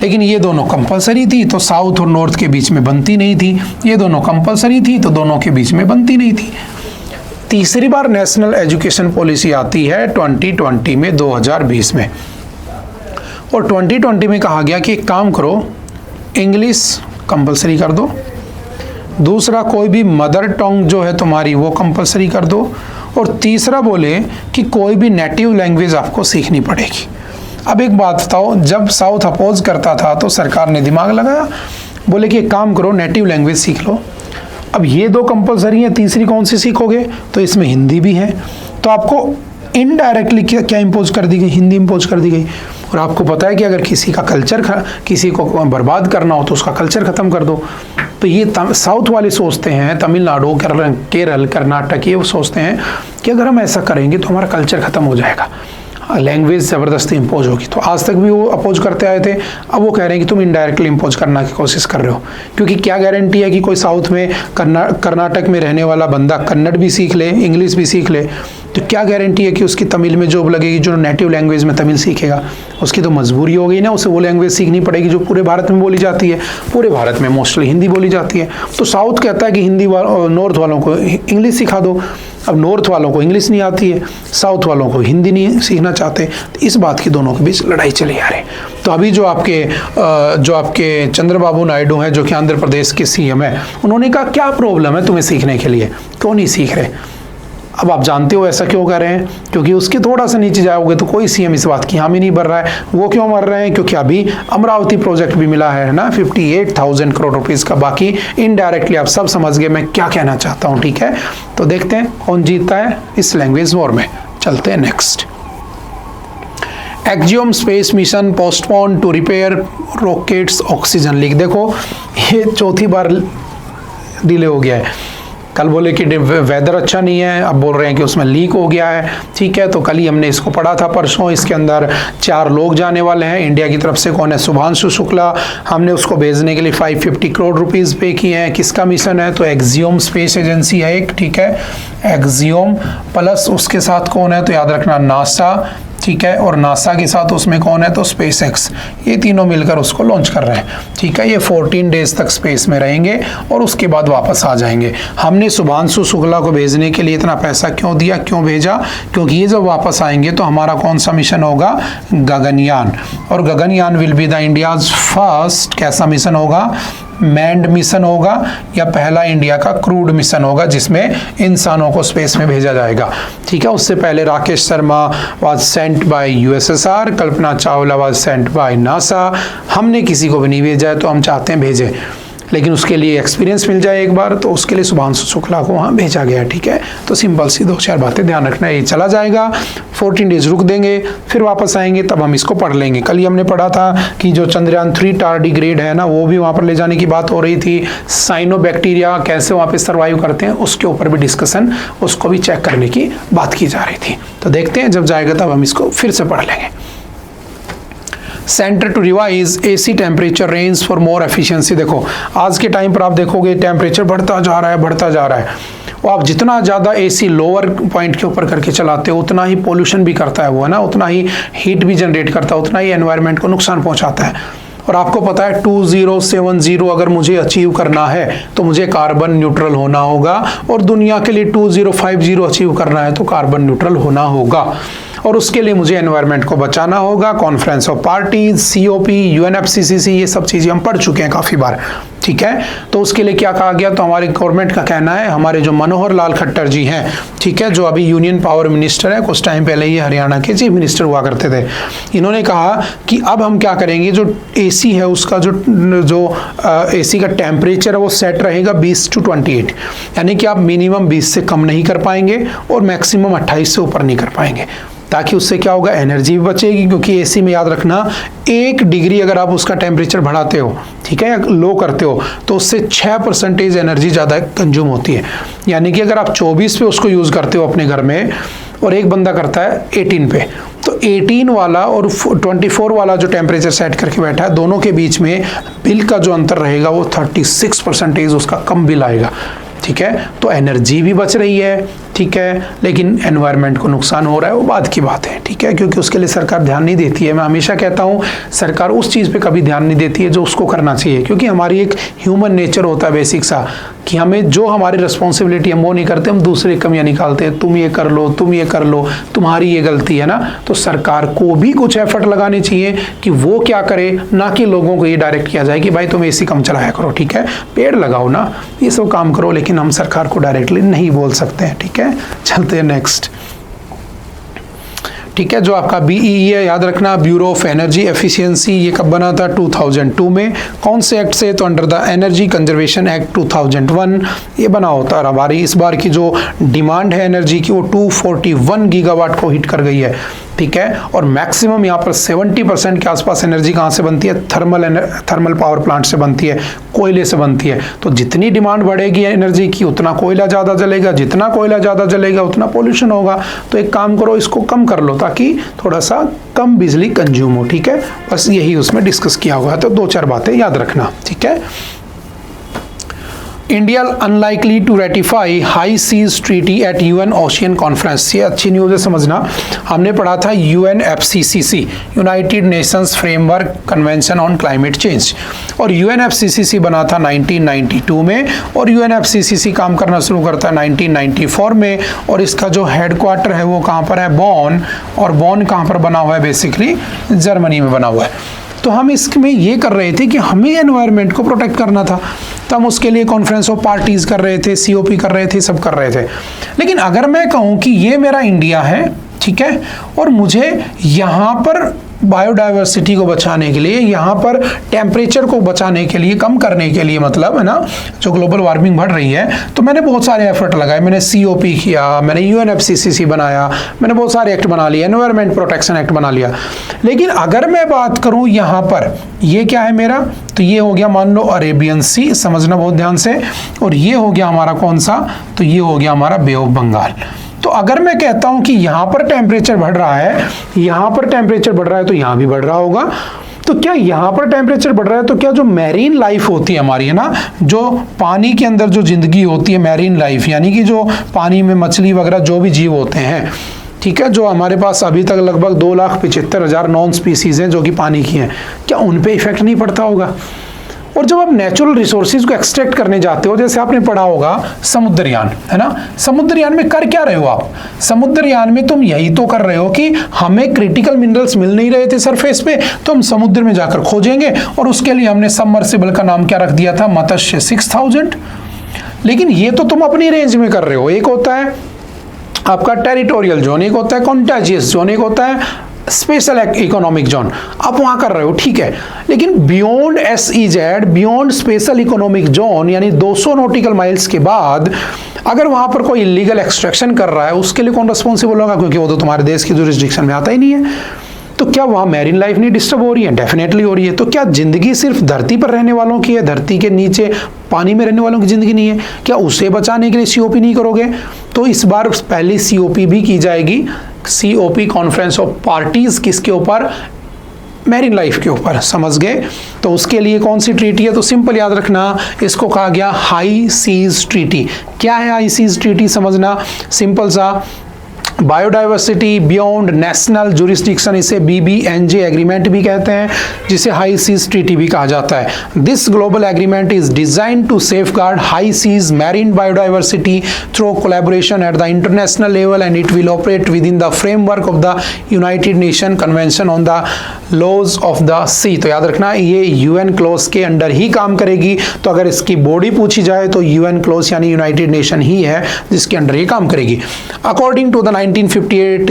लेकिन ये दोनों कंपलसरी थी तो साउथ और नॉर्थ के बीच में बनती नहीं थी, ये दोनों कंपलसरी थी तो दोनों के बीच में बनती नहीं थी। तीसरी बार नेशनल एजुकेशन पॉलिसी आती है 2020 में, 2020 में। और 2020 में कहा गया कि एक काम करो, इंग्लिश कंपलसरी कर दो, दूसरा कोई भी मदर टंग जो है तुम्हारी वो कंपलसरी कर दो, और तीसरा बोले कि कोई भी नेटिव लैंग्वेज आपको सीखनी पड़ेगी। अब एक बात बताओ, जब साउथ अपोज करता था तो सरकार ने दिमाग लगाया, बोले कि एक काम करो नेटिव लैंग्वेज सीख लो। अब ये दो कंपलसरी है, तीसरी कौन सी सीखोगे? तो इसमें हिंदी भी है, तो आपको इनडायरेक्टली क्या इम्पोज कर दी गई? हिंदी इम्पोज कर दी गई। और आपको पता है कि अगर किसी का कल्चर किसी को बर्बाद करना हो तो उसका कल्चर ख़त्म कर दो। तो ये साउथ वाले सोचते हैं, तमिलनाडु, केरल, कर्नाटक, ये वो सोचते हैं कि अगर हम ऐसा करेंगे तो हमारा कल्चर ख़त्म हो जाएगा, लैंग्वेज ज़बरदस्ती इम्पोज होगी। तो आज तक भी वो अपोज करते आए थे, अब वो कह रहे हैं कि तुम इनडायरेक्टली इम्पोज करने की कोशिश कर रहे हो, क्योंकि क्या गारंटी है कि कोई साउथ में कर्नाटक में रहने वाला बंदा कन्नड़ भी सीख ले, इंग्लिश भी सीख ले, तो क्या गारंटी है कि उसकी तमिल में जॉब लगेगी? जो नेटिव लैंग्वेज में तमिल सीखेगा उसकी तो मजबूरी हो गई ना, उसे वो लैंग्वेज सीखनी पड़ेगी जो पूरे भारत में बोली जाती है। पूरे भारत में मोस्टली हिंदी बोली जाती है। तो साउथ कहता है कि नॉर्थ वालों को इंग्लिश सिखा दो। अब नॉर्थ वालों को इंग्लिश नहीं आती है, साउथ वालों को हिंदी नहीं सीखना चाहते, तो इस बात की दोनों के बीच लड़ाई चली आ रही। तो अभी जो आपके चंद्रबाबू नायडू हैं, जो कि आंध्र प्रदेश के सीएम है, उन्होंने कहा क्या प्रॉब्लम है तुम्हें सीखने के लिए, क्यों नहीं सीख रहे? अब आप जानते हो ऐसा क्यों कर रहे हैं, क्योंकि उसके थोड़ा सा नीचे जाओगे तो कोई सीएम इस बात की हामी नहीं भर रहा है। वो क्यों मर रहे हैं? क्योंकि अभी अमरावती प्रोजेक्ट भी मिला है ना 58,000 करोड़ रुपीज़ का। बाकी इनडायरेक्टली आप सब समझ गए मैं क्या कहना चाहता हूँ, ठीक है? तो देखते हैं कौन जीतता है इस लैंग्वेज वॉर में। चलते हैं next. Axiom space mission postpone to repair rockets oxygen leak. देखो ये चौथी बार डिले हो गया है। कल बोले कि वेदर अच्छा नहीं है, अब बोल रहे हैं कि उसमें लीक हो गया है, ठीक है? तो कल ही हमने इसको पढ़ा था, परसों। इसके अंदर 4 लोग जाने वाले हैं इंडिया की तरफ से। कौन है? शुभांशु शुक्ला। हमने उसको भेजने के लिए 550 करोड़ रुपीज़ पे किए हैं। किसका मिशन है? तो एक्जियोम स्पेस एजेंसी है एक, ठीक है? एक्जियोम प्लस उसके साथ कौन है? तो याद रखना नासा, ठीक है? और नासा के साथ उसमें कौन है? तो स्पेस एक्स। ये तीनों मिलकर उसको लॉन्च कर रहे हैं, ठीक है? ये 14 डेज तक स्पेस में रहेंगे और उसके बाद वापस आ जाएंगे। हमने शुभांशु शुक्ला को भेजने के लिए इतना पैसा क्यों दिया, क्यों भेजा? क्योंकि ये जब वापस आएंगे तो हमारा कौन सा मिशन होगा? गगनयान। और Gaganyaan will be the India's first कैसा मिशन होगा? मैंड मिशन होगा, या पहला इंडिया का क्रूड मिशन होगा जिसमें इंसानों को स्पेस में भेजा जाएगा, ठीक है? उससे पहले Rakesh Sharma was sent by USSR, Kalpana Chawla was sent by NASA. हमने किसी को भी नहीं भेजा है, तो हम चाहते हैं भेजें, लेकिन उसके लिए एक्सपीरियंस मिल जाए एक बार, तो उसके लिए शुभांशु शुक्ला को वहाँ भेजा गया, ठीक है? तो सिंपल सी 2-4 बातें ध्यान रखना है। ये चला जाएगा, 14 डेज रुक देंगे, फिर वापस आएंगे, तब हम इसको पढ़ लेंगे। कल ही हमने पढ़ा था कि जो चंद्रयान 3 टारडिग्रेड है ना, वो भी वहाँ पर ले जाने की बात हो रही थी। साइनोबैक्टीरिया कैसे वहाँ पे सर्वाइव करते हैं उसके ऊपर भी डिस्कशन, उसको भी चेक करने की बात की जा रही थी। तो देखते हैं जब जाएगा तब हम इसको फिर से पढ़ लेंगे। Centre to revise AC temperature range for more efficiency. देखो आज के टाइम पर आप देखोगे टेम्परेचर बढ़ता जा रहा है, बढ़ता जा रहा है। वो आप जितना ज़्यादा एसी लोअर पॉइंट के ऊपर करके चलाते हो उतना ही पोल्यूशन भी करता है वो, है ना? उतना ही हीट भी जनरेट करता है, उतना ही एनवायरनमेंट को नुकसान पहुंचाता है। और आपको पता है 2070 अगर मुझे अचीव करना है तो मुझे कार्बन न्यूट्रल होना होगा, और दुनिया के लिए 2050 अचीव करना है तो कार्बन न्यूट्रल होना होगा। और उसके लिए मुझे एनवायरनमेंट को बचाना होगा। Conference of parties, COP, UNFCCC, ये सब चीज़ें हम पढ़ चुके हैं काफ़ी बार, ठीक है? तो उसके लिए क्या कहा गया? तो हमारी गवर्नमेंट का कहना है, हमारे जो मनोहर लाल खट्टर जी हैं, ठीक है, जो अभी यूनियन पावर मिनिस्टर है, कुछ टाइम पहले ये हरियाणा के चीफ मिनिस्टर हुआ करते थे, इन्होंने कहा कि अब हम क्या करेंगे, जो AC है उसका जो AC का टेम्परेचर है वो सेट रहेगा 20 to 28, यानी कि आप मिनिमम 20 से कम नहीं कर पाएंगे और मैक्सिमम 28 से ऊपर नहीं कर पाएंगे, ताकि उससे क्या होगा? एनर्जी भी बचेगी। क्योंकि AC में याद रखना 1 डिग्री अगर आप उसका टेम्परेचर बढ़ाते हो, ठीक है, या लो करते हो, तो उससे 6% एनर्जी ज़्यादा कंज्यूम होती है। यानी कि अगर आप 24 पे उसको यूज़ करते हो अपने घर में और एक बंदा करता है 18 पे, तो 18 वाला और 24 वाला जो टेम्परेचर सेट करके बैठा है, दोनों के बीच में बिल का जो अंतर रहेगा वो 36% उसका कम बिल आएगा, ठीक है? तो एनर्जी भी बच रही है, ठीक है, लेकिन एनवायरनमेंट को नुकसान हो रहा है वो बात की बात है, ठीक है, क्योंकि उसके लिए सरकार ध्यान नहीं देती है। मैं हमेशा कहता हूँ सरकार उस चीज़ पे कभी ध्यान नहीं देती है जो उसको करना चाहिए, क्योंकि हमारी एक ह्यूमन नेचर होता है बेसिक सा कि हमें जो हमारी रिस्पॉन्सिबिलिटी हम वो नहीं करते, हम दूसरे कमियाँ निकालते हैं, तुम ये कर लो, तुम ये कर लो, तुम्हारी ये गलती है ना। तो सरकार को भी कुछ एफर्ट लगाने चाहिए कि वो क्या करे, ना कि लोगों को ये डायरेक्ट किया जाए कि भाई तुम एसी कम चलाया करो, ठीक है, पेड़ लगाओ ना, ये सब काम करो, लेकिन हम सरकार को डायरेक्टली नहीं बोल सकते हैं, ठीक है। चलते हैं नेक्स्ट, ठीक है, जो आपका BEE है याद रखना, ब्यूरो ऑफ एनर्जी एफिशिएंसी, ये कब बना था 2002 में, कौन से एक्ट से, तो under the energy conservation act 2001 ये बना होता है। हमारी इस बार की जो डिमांड है एनर्जी की वो 241 गीगावाट को हिट कर गई है, ठीक है, और मैक्सिमम यहाँ पर 70% के आसपास एनर्जी कहाँ से बनती है, थर्मल पावर प्लांट से बनती है, कोयले से बनती है। तो जितनी डिमांड बढ़ेगी एनर्जी की उतना कोयला ज़्यादा जलेगा, जितना कोयला ज़्यादा जलेगा उतना पोल्यूशन होगा। तो एक काम करो, इसको कम कर लो ताकि थोड़ा सा कम बिजली कंज्यूम हो, ठीक है, बस यही उसमें डिस्कस किया हुआ है। तो 2-4 बातें याद रखना, ठीक है। India unlikely to ratify high seas treaty at UN ocean conference, ये अच्छी न्यूज़ है समझना। हमने पढ़ा था UNFCCC, United Nations framework convention on climate change, और UNFCCC बना था 1992 में, और UNFCCC काम करना शुरू करता है 1994 में, और इसका जो हेडक्वार्टर है वो कहाँ पर है, बॉन, और बॉन कहाँ पर बना हुआ है, बेसिकली जर्मनी में बना हुआ है। तो हम इसमें ये कर रहे थे कि हमें एनवायरनमेंट को प्रोटेक्ट करना था, तो हम उसके लिए कॉन्फ्रेंस ऑफ पार्टीज कर रहे थे, COP कर रहे थे, सब कर रहे थे। लेकिन अगर मैं कहूँ कि ये मेरा इंडिया है, ठीक है, और मुझे यहाँ पर बायोडाइवर्सिटी को बचाने के लिए, यहाँ पर टेम्परेचर को बचाने के लिए, कम करने के लिए, मतलब है ना, जो ग्लोबल वार्मिंग बढ़ रही है, तो मैंने बहुत सारे एफर्ट लगाए, मैंने COP किया, मैंने UNFCCC बनाया, मैंने बहुत सारे एक्ट बना लिए, एनवायरनमेंट प्रोटेक्शन एक्ट बना लिया। लेकिन अगर मैं बात करूँ यहाँ पर, ये क्या है मेरा, तो ये हो गया मान लो अरेबियन सी, समझना बहुत ध्यान से, और ये हो गया हमारा कौन सा, तो ये हो गया हमारा बे ऑफ बंगाल। तो अगर मैं कहता हूं कि यहां पर टेम्परेचर बढ़ रहा है, यहां पर टेम्परेचर बढ़ रहा है, तो यहां भी बढ़ रहा होगा। तो क्या यहां पर टेम्परेचर बढ़ रहा है, तो क्या जो मैरीन लाइफ होती है हमारी, है ना, जो पानी के अंदर जो जिंदगी होती है, मैरीन लाइफ, यानी कि जो पानी में मछली वगैरह जो भी जीव होते हैं, ठीक है, जो हमारे पास अभी तक लगभग 2,75,000 नॉन स्पीसीज हैं जो कि पानी की हैं, क्या उन पे इफेक्ट नहीं पड़ता होगा? और जब आप नेचुरल रिसोर्सेज को एक्सट्रैक्ट करने जाते हो, जैसे आपने पढ़ा होगा समुद्रयान, है ना, समुद्रयान में कर क्या रहे हो आप? समुद्रयान में तुम यही तो कर रहे हो कि हमें क्रिटिकल मिनरल्स मिल नहीं रहे थे सरफेस पे, तो हम समुद्र में जाकर खोजेंगे, और उसके लिए हमने सबमर्सिबल का नाम क्या रख दिया था, मत्स्य 6000। लेकिन ये तो तुम अपनी रेंज में कर रहे हो। एक होता है आपका टेरिटोरियल जोन, एक होता है कॉन्टेजियस जोन, एक होता है स्पेशल इकोनॉमिक जोन, आप वहां कर रहे हो, ठीक है। लेकिन beyond SEZ, beyond special economic zone, यानी 200 नॉटिकल माइल्स के बाद अगर वहां पर कोई इलीगल एक्सट्रैक्शन कर रहा है, उसके लिए कौन रिस्पॉन्सिबल होगा? क्योंकि वो तो तुम्हारे देश की जुरिस्डिक्शन में आता ही नहीं है। तो क्या वहां मैरीन लाइफ नहीं डिस्टर्ब हो रही है? डेफिनेटली हो रही है। तो क्या जिंदगी सिर्फ धरती पर रहने वालों की है, धरती के नीचे पानी में रहने वालों की जिंदगी नहीं है? क्या उसे बचाने के लिए COP नहीं करोगे? तो इस बार पहली COP भी की जाएगी, COP कॉन्फ्रेंस ऑफ पार्टीज, किसके ऊपर? मैरीन लाइफ के ऊपर, समझ गए? तो उसके लिए कौन सी ट्रीटी है? तो सिंपल याद रखना, इसको कहा गया हाई सीज ट्रीटी। क्या है हाई सीज ट्रीटी? समझना सिंपल सा, बायोडाइवर्सिटी बियॉन्ड नेशनल जुरिस्डिक्शन, इसे BBNJ एग्रीमेंट भी कहते हैं, जिसे हाई सीज ट्रीटी भी कहा जाता है। This global agreement is design to safeguard high seas marine biodiversity through collaboration at the international level, and it will operate within the framework of the United Nation Convention on the laws of the sea. तो याद रखना ये UN clause के under ही काम करेगी। तो अगर इसकी बॉडी पूछी जाए तो UN क्लोज यानी यूनाइटेड नेशन ही है जिसके अंडर ये काम करेगी। According to the 1958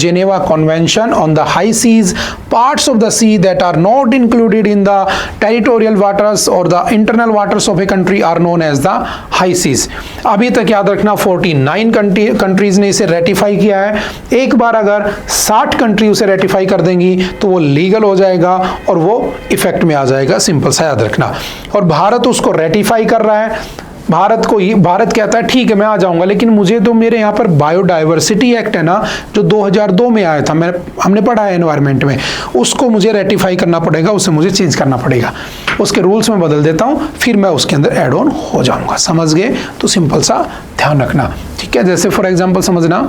Geneva Convention on the High Seas, parts of the sea that are not included in the territorial waters or the internal waters of a country are known as the high seas। अभी तक याद रखना 49 countries ने इसे ratify किया है। एक बार अगर 60 कंट्री उसे रेटिफाई कर देंगी तो वो लीगल हो जाएगा और वो इफेक्ट में आ जाएगा, सिंपल सा याद रखना। और भारत उसको रेटिफाई कर रहा है भारत कहता है ठीक है मैं आ जाऊंगा, लेकिन मुझे तो मेरे यहाँ पर बायोडाइवर्सिटी एक्ट है ना जो 2002 में आया था, हमने पढ़ा है एनवायरनमेंट में, उसको मुझे रेटिफाई करना पड़ेगा, उसे मुझे चेंज करना पड़ेगा, उसके रूल्स में बदल देता हूँ, फिर मैं उसके अंदर एड ऑन हो जाऊंगा। समझ गए? तो सिंपल सा ध्यान रखना, ठीक है। जैसे फॉर एग्जाम्पल समझना,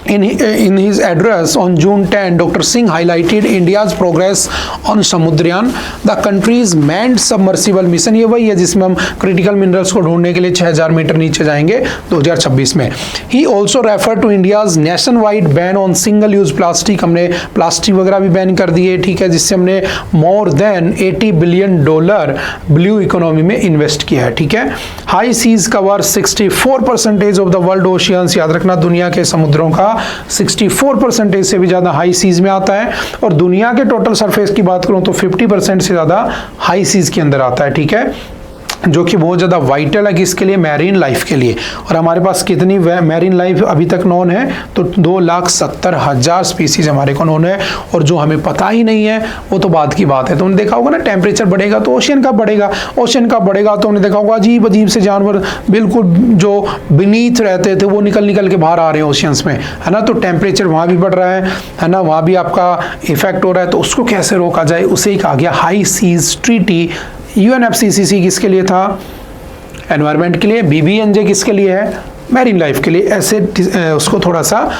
In his address on June 10, Dr. Singh highlighted India's progress on Samudryan, the country's manned submersible mission। ये वही है जिसमें हम क्रिटिकल मिनरल्स को ढूंढने के लिए 6000 मीटर नीचे जाएंगे 2026 में। He also referred to India's nationwide ban on single use plastic। हमने प्लास्टिक वगैरह भी बैन कर दिए, ठीक है, जिससे हमने more than $80 billion blue economy में इन्वेस्ट किया है, ठीक है। High seas cover 64% of the world oceans. याद रखना दुनिया के समुद्रों का 64% से भी ज्यादा हाई सीज में आता है, और दुनिया के टोटल सरफेस की बात करूं तो 50% से ज्यादा हाई सीज के अंदर आता है, ठीक है, जो कि बहुत ज़्यादा वाइटल है किसके लिए? मैरीन लाइफ के लिए। और हमारे पास कितनी मैरीन लाइफ अभी तक नोन है? तो 2,70,000 स्पीसीज हमारे को नोन है, और जो हमें पता ही नहीं है वो तो बात की बात है। तो हमने देखा होगा ना, टेम्परेचर बढ़ेगा तो ओशियन का बढ़ेगा, ओशियन का बढ़ेगा तो हमने देखा होगा अजीब अजीब से जानवर बिल्कुल जो बीनीथ रहते थे वो निकल के बाहर आ रहे हैं ओशियंस में, है ना। तो टेम्परेचर वहाँ भी बढ़ रहा है ना, वहाँ भी आपका इफेक्ट हो रहा है। तो उसको कैसे रोका जाए, उसे ही कहा गया हाई सीज ट्रीटी। UNFCCC किसके लिए था? एनवायरनमेंट के लिए। BBNJ किसके लिए है? मैरीन लाइफ के लिए। ऐसे उसको थोड़ा सा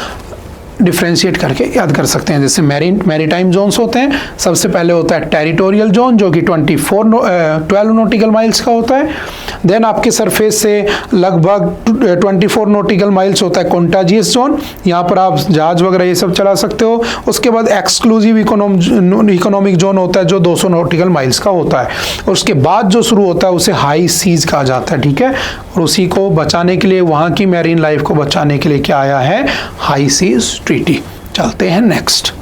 डिफ्रेंशिएट करके याद कर सकते हैं। जैसे मैरीटाइम जोन्स होते हैं, सबसे पहले होता है टेरिटोरियल जोन जो कि 12 नॉटिकल माइल्स का होता है। देन आपके सरफेस से लगभग 24 नॉटिकल माइल्स होता है कॉन्टाजियस जोन, यहाँ पर आप जहाज वगैरह ये सब चला सकते हो। उसके बाद एक्सक्लूसिव इकोनॉमिक जोन होता है जो 200 नॉटिकल माइल्स का होता है, और उसके बाद जो शुरू होता है उसे हाई सीज कहा जाता है, ठीक है। और उसी को बचाने के लिए, वहाँ की मैरीन लाइफ को बचाने के लिए क्या आया है? High seas treaty. चलते हैं next.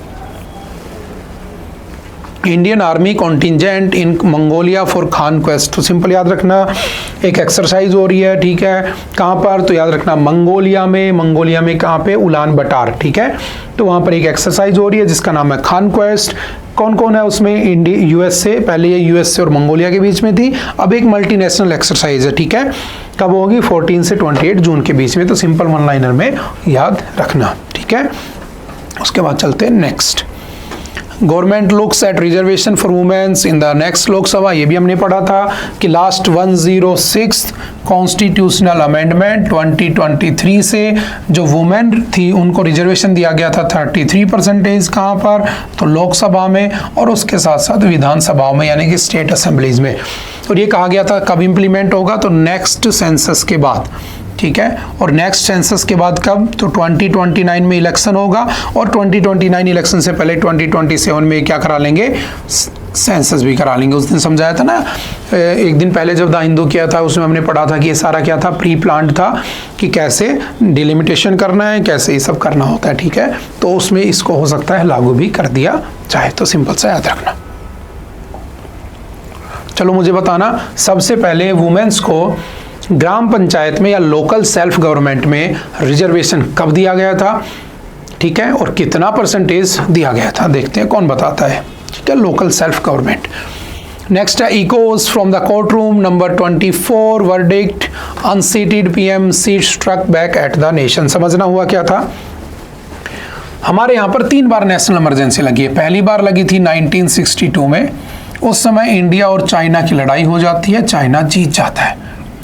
Indian army contingent in Mongolia for conquest. तो सिंपल याद रखना, एक एक्सरसाइज हो रही है, ठीक है, कहाँ पर? तो याद रखना मंगोलिया में कहाँ पे? उलान बटार, ठीक है। तो वहाँ पर एक एक्सरसाइज हो रही है जिसका नाम है कॉन्क्वेस्ट। कौन कौन है उसमें? इंडिया, यूएसए, पहले ये यूएसए और मंगोलिया के बीच में थी, अब एक मल्टीनेशनल एक्सरसाइज है, ठीक है। कब होगी? 14 से 28 जून के बीच में। तो सिंपल वन लाइनर में याद रखना, ठीक है। उसके बाद चलते हैं next. Government looks at reservation for womens in the next Lok Sabha. ये भी हमने पढ़ा था कि लास्ट 106 कॉन्स्टिट्यूशनल अमेंडमेंट 2023 से जो वुमेन थी उनको रिजर्वेशन दिया गया था 33%। कहाँ पर? तो लोकसभा में, और उसके साथ साथ विधानसभाओं में यानी कि स्टेट असेंबलीज में। और ये कहा गया था कब इम्प्लीमेंट होगा? तो नेक्स्ट सेंसस के बाद, ठीक है। और नेक्स्ट सेंसस के बाद कब? तो 2029 में इलेक्शन होगा, और 2029 इलेक्शन से पहले 2027 में क्या करा लेंगे? सेंसस भी करा लेंगे। उस दिन समझाया था ना, एक दिन पहले जब द हिंदू किया था उसमें हमने पढ़ा था कि ये सारा क्या था? प्री प्लान्ड था कि कैसे डिलिमिटेशन करना है, कैसे ये सब करना होता है, ठीक है। तो उसमें इसको हो सकता है लागू भी कर दिया जाए। तो सिंपल सा याद रखना। चलो मुझे बताना, सबसे पहले वुमेन्स को ग्राम पंचायत में या लोकल सेल्फ गवर्नमेंट में रिजर्वेशन कब दिया गया था, ठीक है, और कितना परसेंटेज दिया गया था? देखते हैं कौन बताता है, ठीक है। Local self government. नेक्स्ट है echoes from the court room number 24 verdict unseated PM seat struck back at the nation. समझना हुआ क्या था? हमारे यहाँ पर 3 बार नेशनल इमरजेंसी लगी है। पहली बार लगी थी 1962 में, उस समय इंडिया और चाइना की लड़ाई हो जाती है, चाइना जीत जाता है,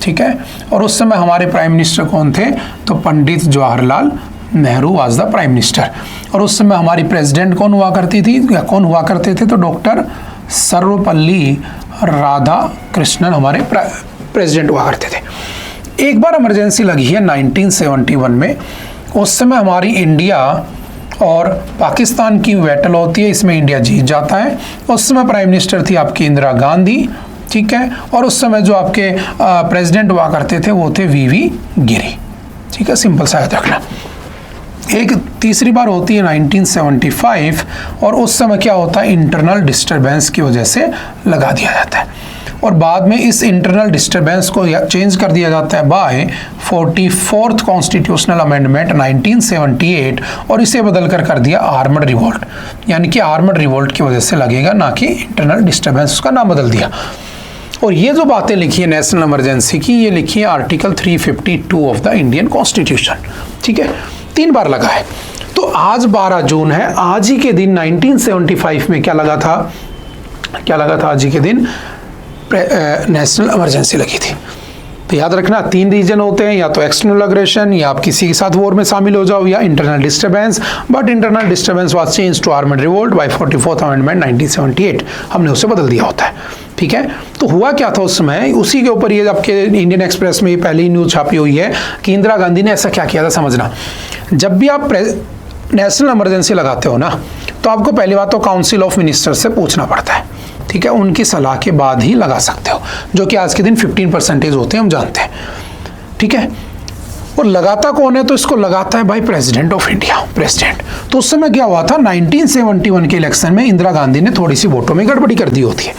ठीक है। और उस समय हमारे प्राइम मिनिस्टर कौन थे? तो Pandit Jawaharlal Nehru was the prime minister. और उस समय हमारी प्रेसिडेंट कौन हुआ करती थी या कौन हुआ करते थे? तो डॉक्टर सर्वपल्ली राधाकृष्णन हमारे प्रेसिडेंट हुआ करते थे। एक बार इमरजेंसी लगी है 1971 में, उस समय हमारी इंडिया और पाकिस्तान की बैटल होती है, इसमें इंडिया जीत जाता है। उस समय प्राइम मिनिस्टर थी आपकी इंदिरा गांधी, ठीक है। और उस समय जो आपके प्रेसिडेंट हुआ करते थे वो थे VV गिरी, ठीक है। सिंपल सा याद रखना। एक तीसरी बार होती है 1975, और उस समय क्या होता है? इंटरनल डिस्टर्बेंस की वजह से लगा दिया जाता है, और बाद में इस इंटरनल डिस्टर्बेंस को चेंज कर दिया जाता है बाय 44th कॉन्स्टिट्यूशनल अमेंडमेंट 1978, और इसे बदल कर दिया आर्मड रिवोल्ट, यानी कि आर्मड रिवोल्ट की वजह से लगेगा, ना कि इंटरनल डिस्टर्बेंस, उसका नाम बदल दिया। और ये जो बातें लिखी है नेशनल इमरजेंसी की, ये लिखी है article 352 of the Indian constitution, ठीक है, 3 बार लगा है। तो आज 12 जून है, आज ही के दिन 1975 में क्या लगा था, आज ही के दिन नेशनल इमरजेंसी लगी थी। तो याद रखना 3 रीजन होते हैं, या तो एक्सटर्नल अग्रेशन, या आप किसी के साथ वॉर में शामिल हो जाओ, या internal disturbance. But internal disturbance was change to armed revolt by 44th amendment 1978, हमने उसे बदल दिया होता है, ठीक है। तो हुआ क्या था उस समय, उसी के ऊपर ये आपके इंडियन एक्सप्रेस में पहली न्यूज छापी हुई है कि इंदिरा गांधी ने ऐसा क्या किया था। समझना, जब भी आप नेशनल इमरजेंसी लगाते हो ना, तो आपको पहली बात तो काउंसिल ऑफ मिनिस्टर से पूछना पड़ता है, ठीक है, उनकी सलाह के बाद ही लगा सकते हो, जो कि आज के दिन 15% होते हैं, हम जानते हैं, ठीक है। और लगाता कौन है, तो इसको लगाता है भाई प्रेसिडेंट ऑफ इंडिया, प्रेसिडेंट। तो उस समय क्या हुआ था, 1971 के इलेक्शन में इंदिरा गांधी ने थोड़ी सी वोटों में गड़बड़ी कर दी होती है,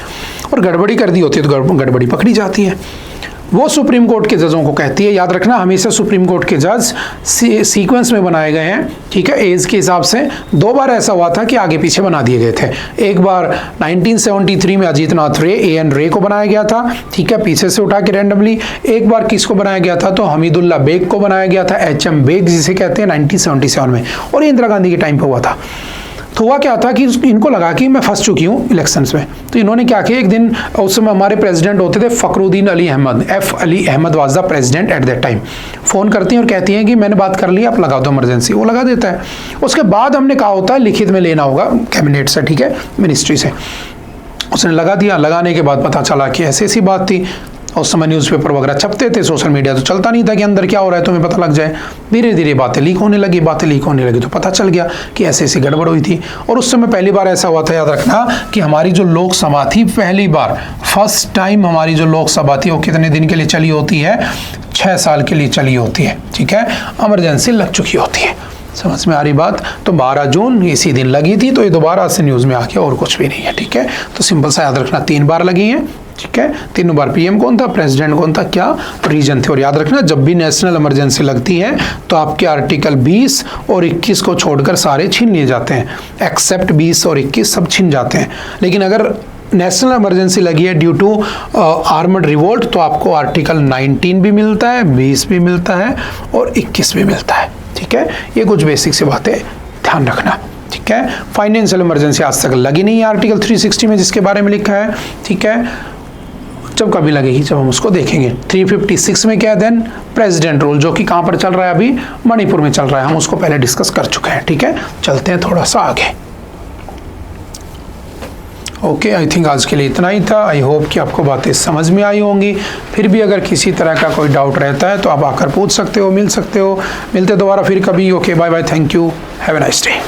और गड़बड़ी कर दी होती है तो गड़बड़ी पकड़ी जाती है। वो सुप्रीम कोर्ट के जजों को कहती है, याद रखना हमेशा सुप्रीम कोर्ट के जज सीक्वेंस में बनाए गए हैं, ठीक है, एज के हिसाब से। 2 बार ऐसा हुआ था कि आगे पीछे बना दिए गए थे। एक बार 1973 में अजीत नाथ रे, A.N. रे को बनाया गया था, ठीक है, पीछे से उठा के रैंडमली। एक बार किसको बनाया गया था, तो हमीदुल्ला बेग को बनाया गया था, HM बेग जिसे कहते हैं, 1977 में, और ये इंदिरा गांधी के टाइम पे हुआ था। तो हुआ क्या था कि इनको लगा कि मैं फंस चुकी हूँ इलेक्शंस में, तो इन्होंने क्या किया, एक दिन उस समय हमारे प्रेसिडेंट होते थे Fakhruddin Ali Ahmed, F. Ali Ahmed was the president at that time. Phone करती हैं और कहती हैं कि मैंने बात कर ली, आप लगा दो इमरजेंसी, वो लगा देता है। उसके बाद हमने कहा होता है लिखित में लेना होगा कैबिनेट से, ठीक है, मिनिस्ट्री से। उसने लगा दिया, लगाने के बाद पता चला कि ऐसी ऐसी बात थी। उस समय न्यूज़पेपर वगैरह छपते थे, सोशल मीडिया तो चलता नहीं था कि अंदर क्या हो रहा है तुम्हें पता लग जाए। धीरे धीरे बातें लीक होने लगी, तो पता चल गया कि ऐसे ऐसी गड़बड़ हुई थी। और उस समय पहली बार ऐसा हुआ था, याद रखना, कि हमारी जो लोकसभा थी, पहली बार फर्स्ट टाइम हमारी जो लोकसभा थी वो कितने दिन के लिए चली होती है, 6 साल के लिए चली होती है, ठीक है, इमरजेंसी लग चुकी होती है। समझ में आ रही बात। तो 12 जून इसी दिन लगी थी, तो ये दोबारा से न्यूज़ में आ गया, और कुछ भी नहीं है, ठीक है। तो सिंपल सा याद रखना 3 बार लगी हैं, ठीक है, 3 बार। PM कौन था, प्रेसिडेंट कौन था, क्या रीजन थे। और याद रखना जब भी नेशनल इमरजेंसी लगती है तो आपके आर्टिकल 20 और 21 को छोड़कर सारे छीन लिए जाते हैं, एक्सेप्ट 20 और 21 सब छीन जाते हैं। लेकिन अगर नेशनल इमरजेंसी लगी है ड्यू टू आर्मड रिवोल्ट, तो आपको आर्टिकल 19 भी मिलता है, 20 भी मिलता है, और 21 भी मिलता है, ठीक है। ये कुछ बेसिक सी बातें ध्यान रखना, ठीक है। फाइनेंशियल इमरजेंसी आज तक लगी नहीं है आर्टिकल 360 में, जिसके बारे में लिखा है, ठीक है। जब कभी लगेगी, जब हम उसको देखेंगे। 356 में क्या है, देन प्रेसिडेंट रूल, जो कि कहाँ पर चल रहा है, अभी मणिपुर में चल रहा है, हम उसको पहले डिस्कस कर चुके हैं, ठीक है। चलते हैं थोड़ा सा आगे। ओके, आई थिंक आज के लिए इतना ही था। आई होप कि आपको बातें समझ में आई होंगी। फिर भी अगर किसी तरह का कोई डाउट रहता है तो आप आकर पूछ सकते हो, मिल सकते हो। मिलते दोबारा फिर कभी। Okay, bye bye, thank you, have a nice day.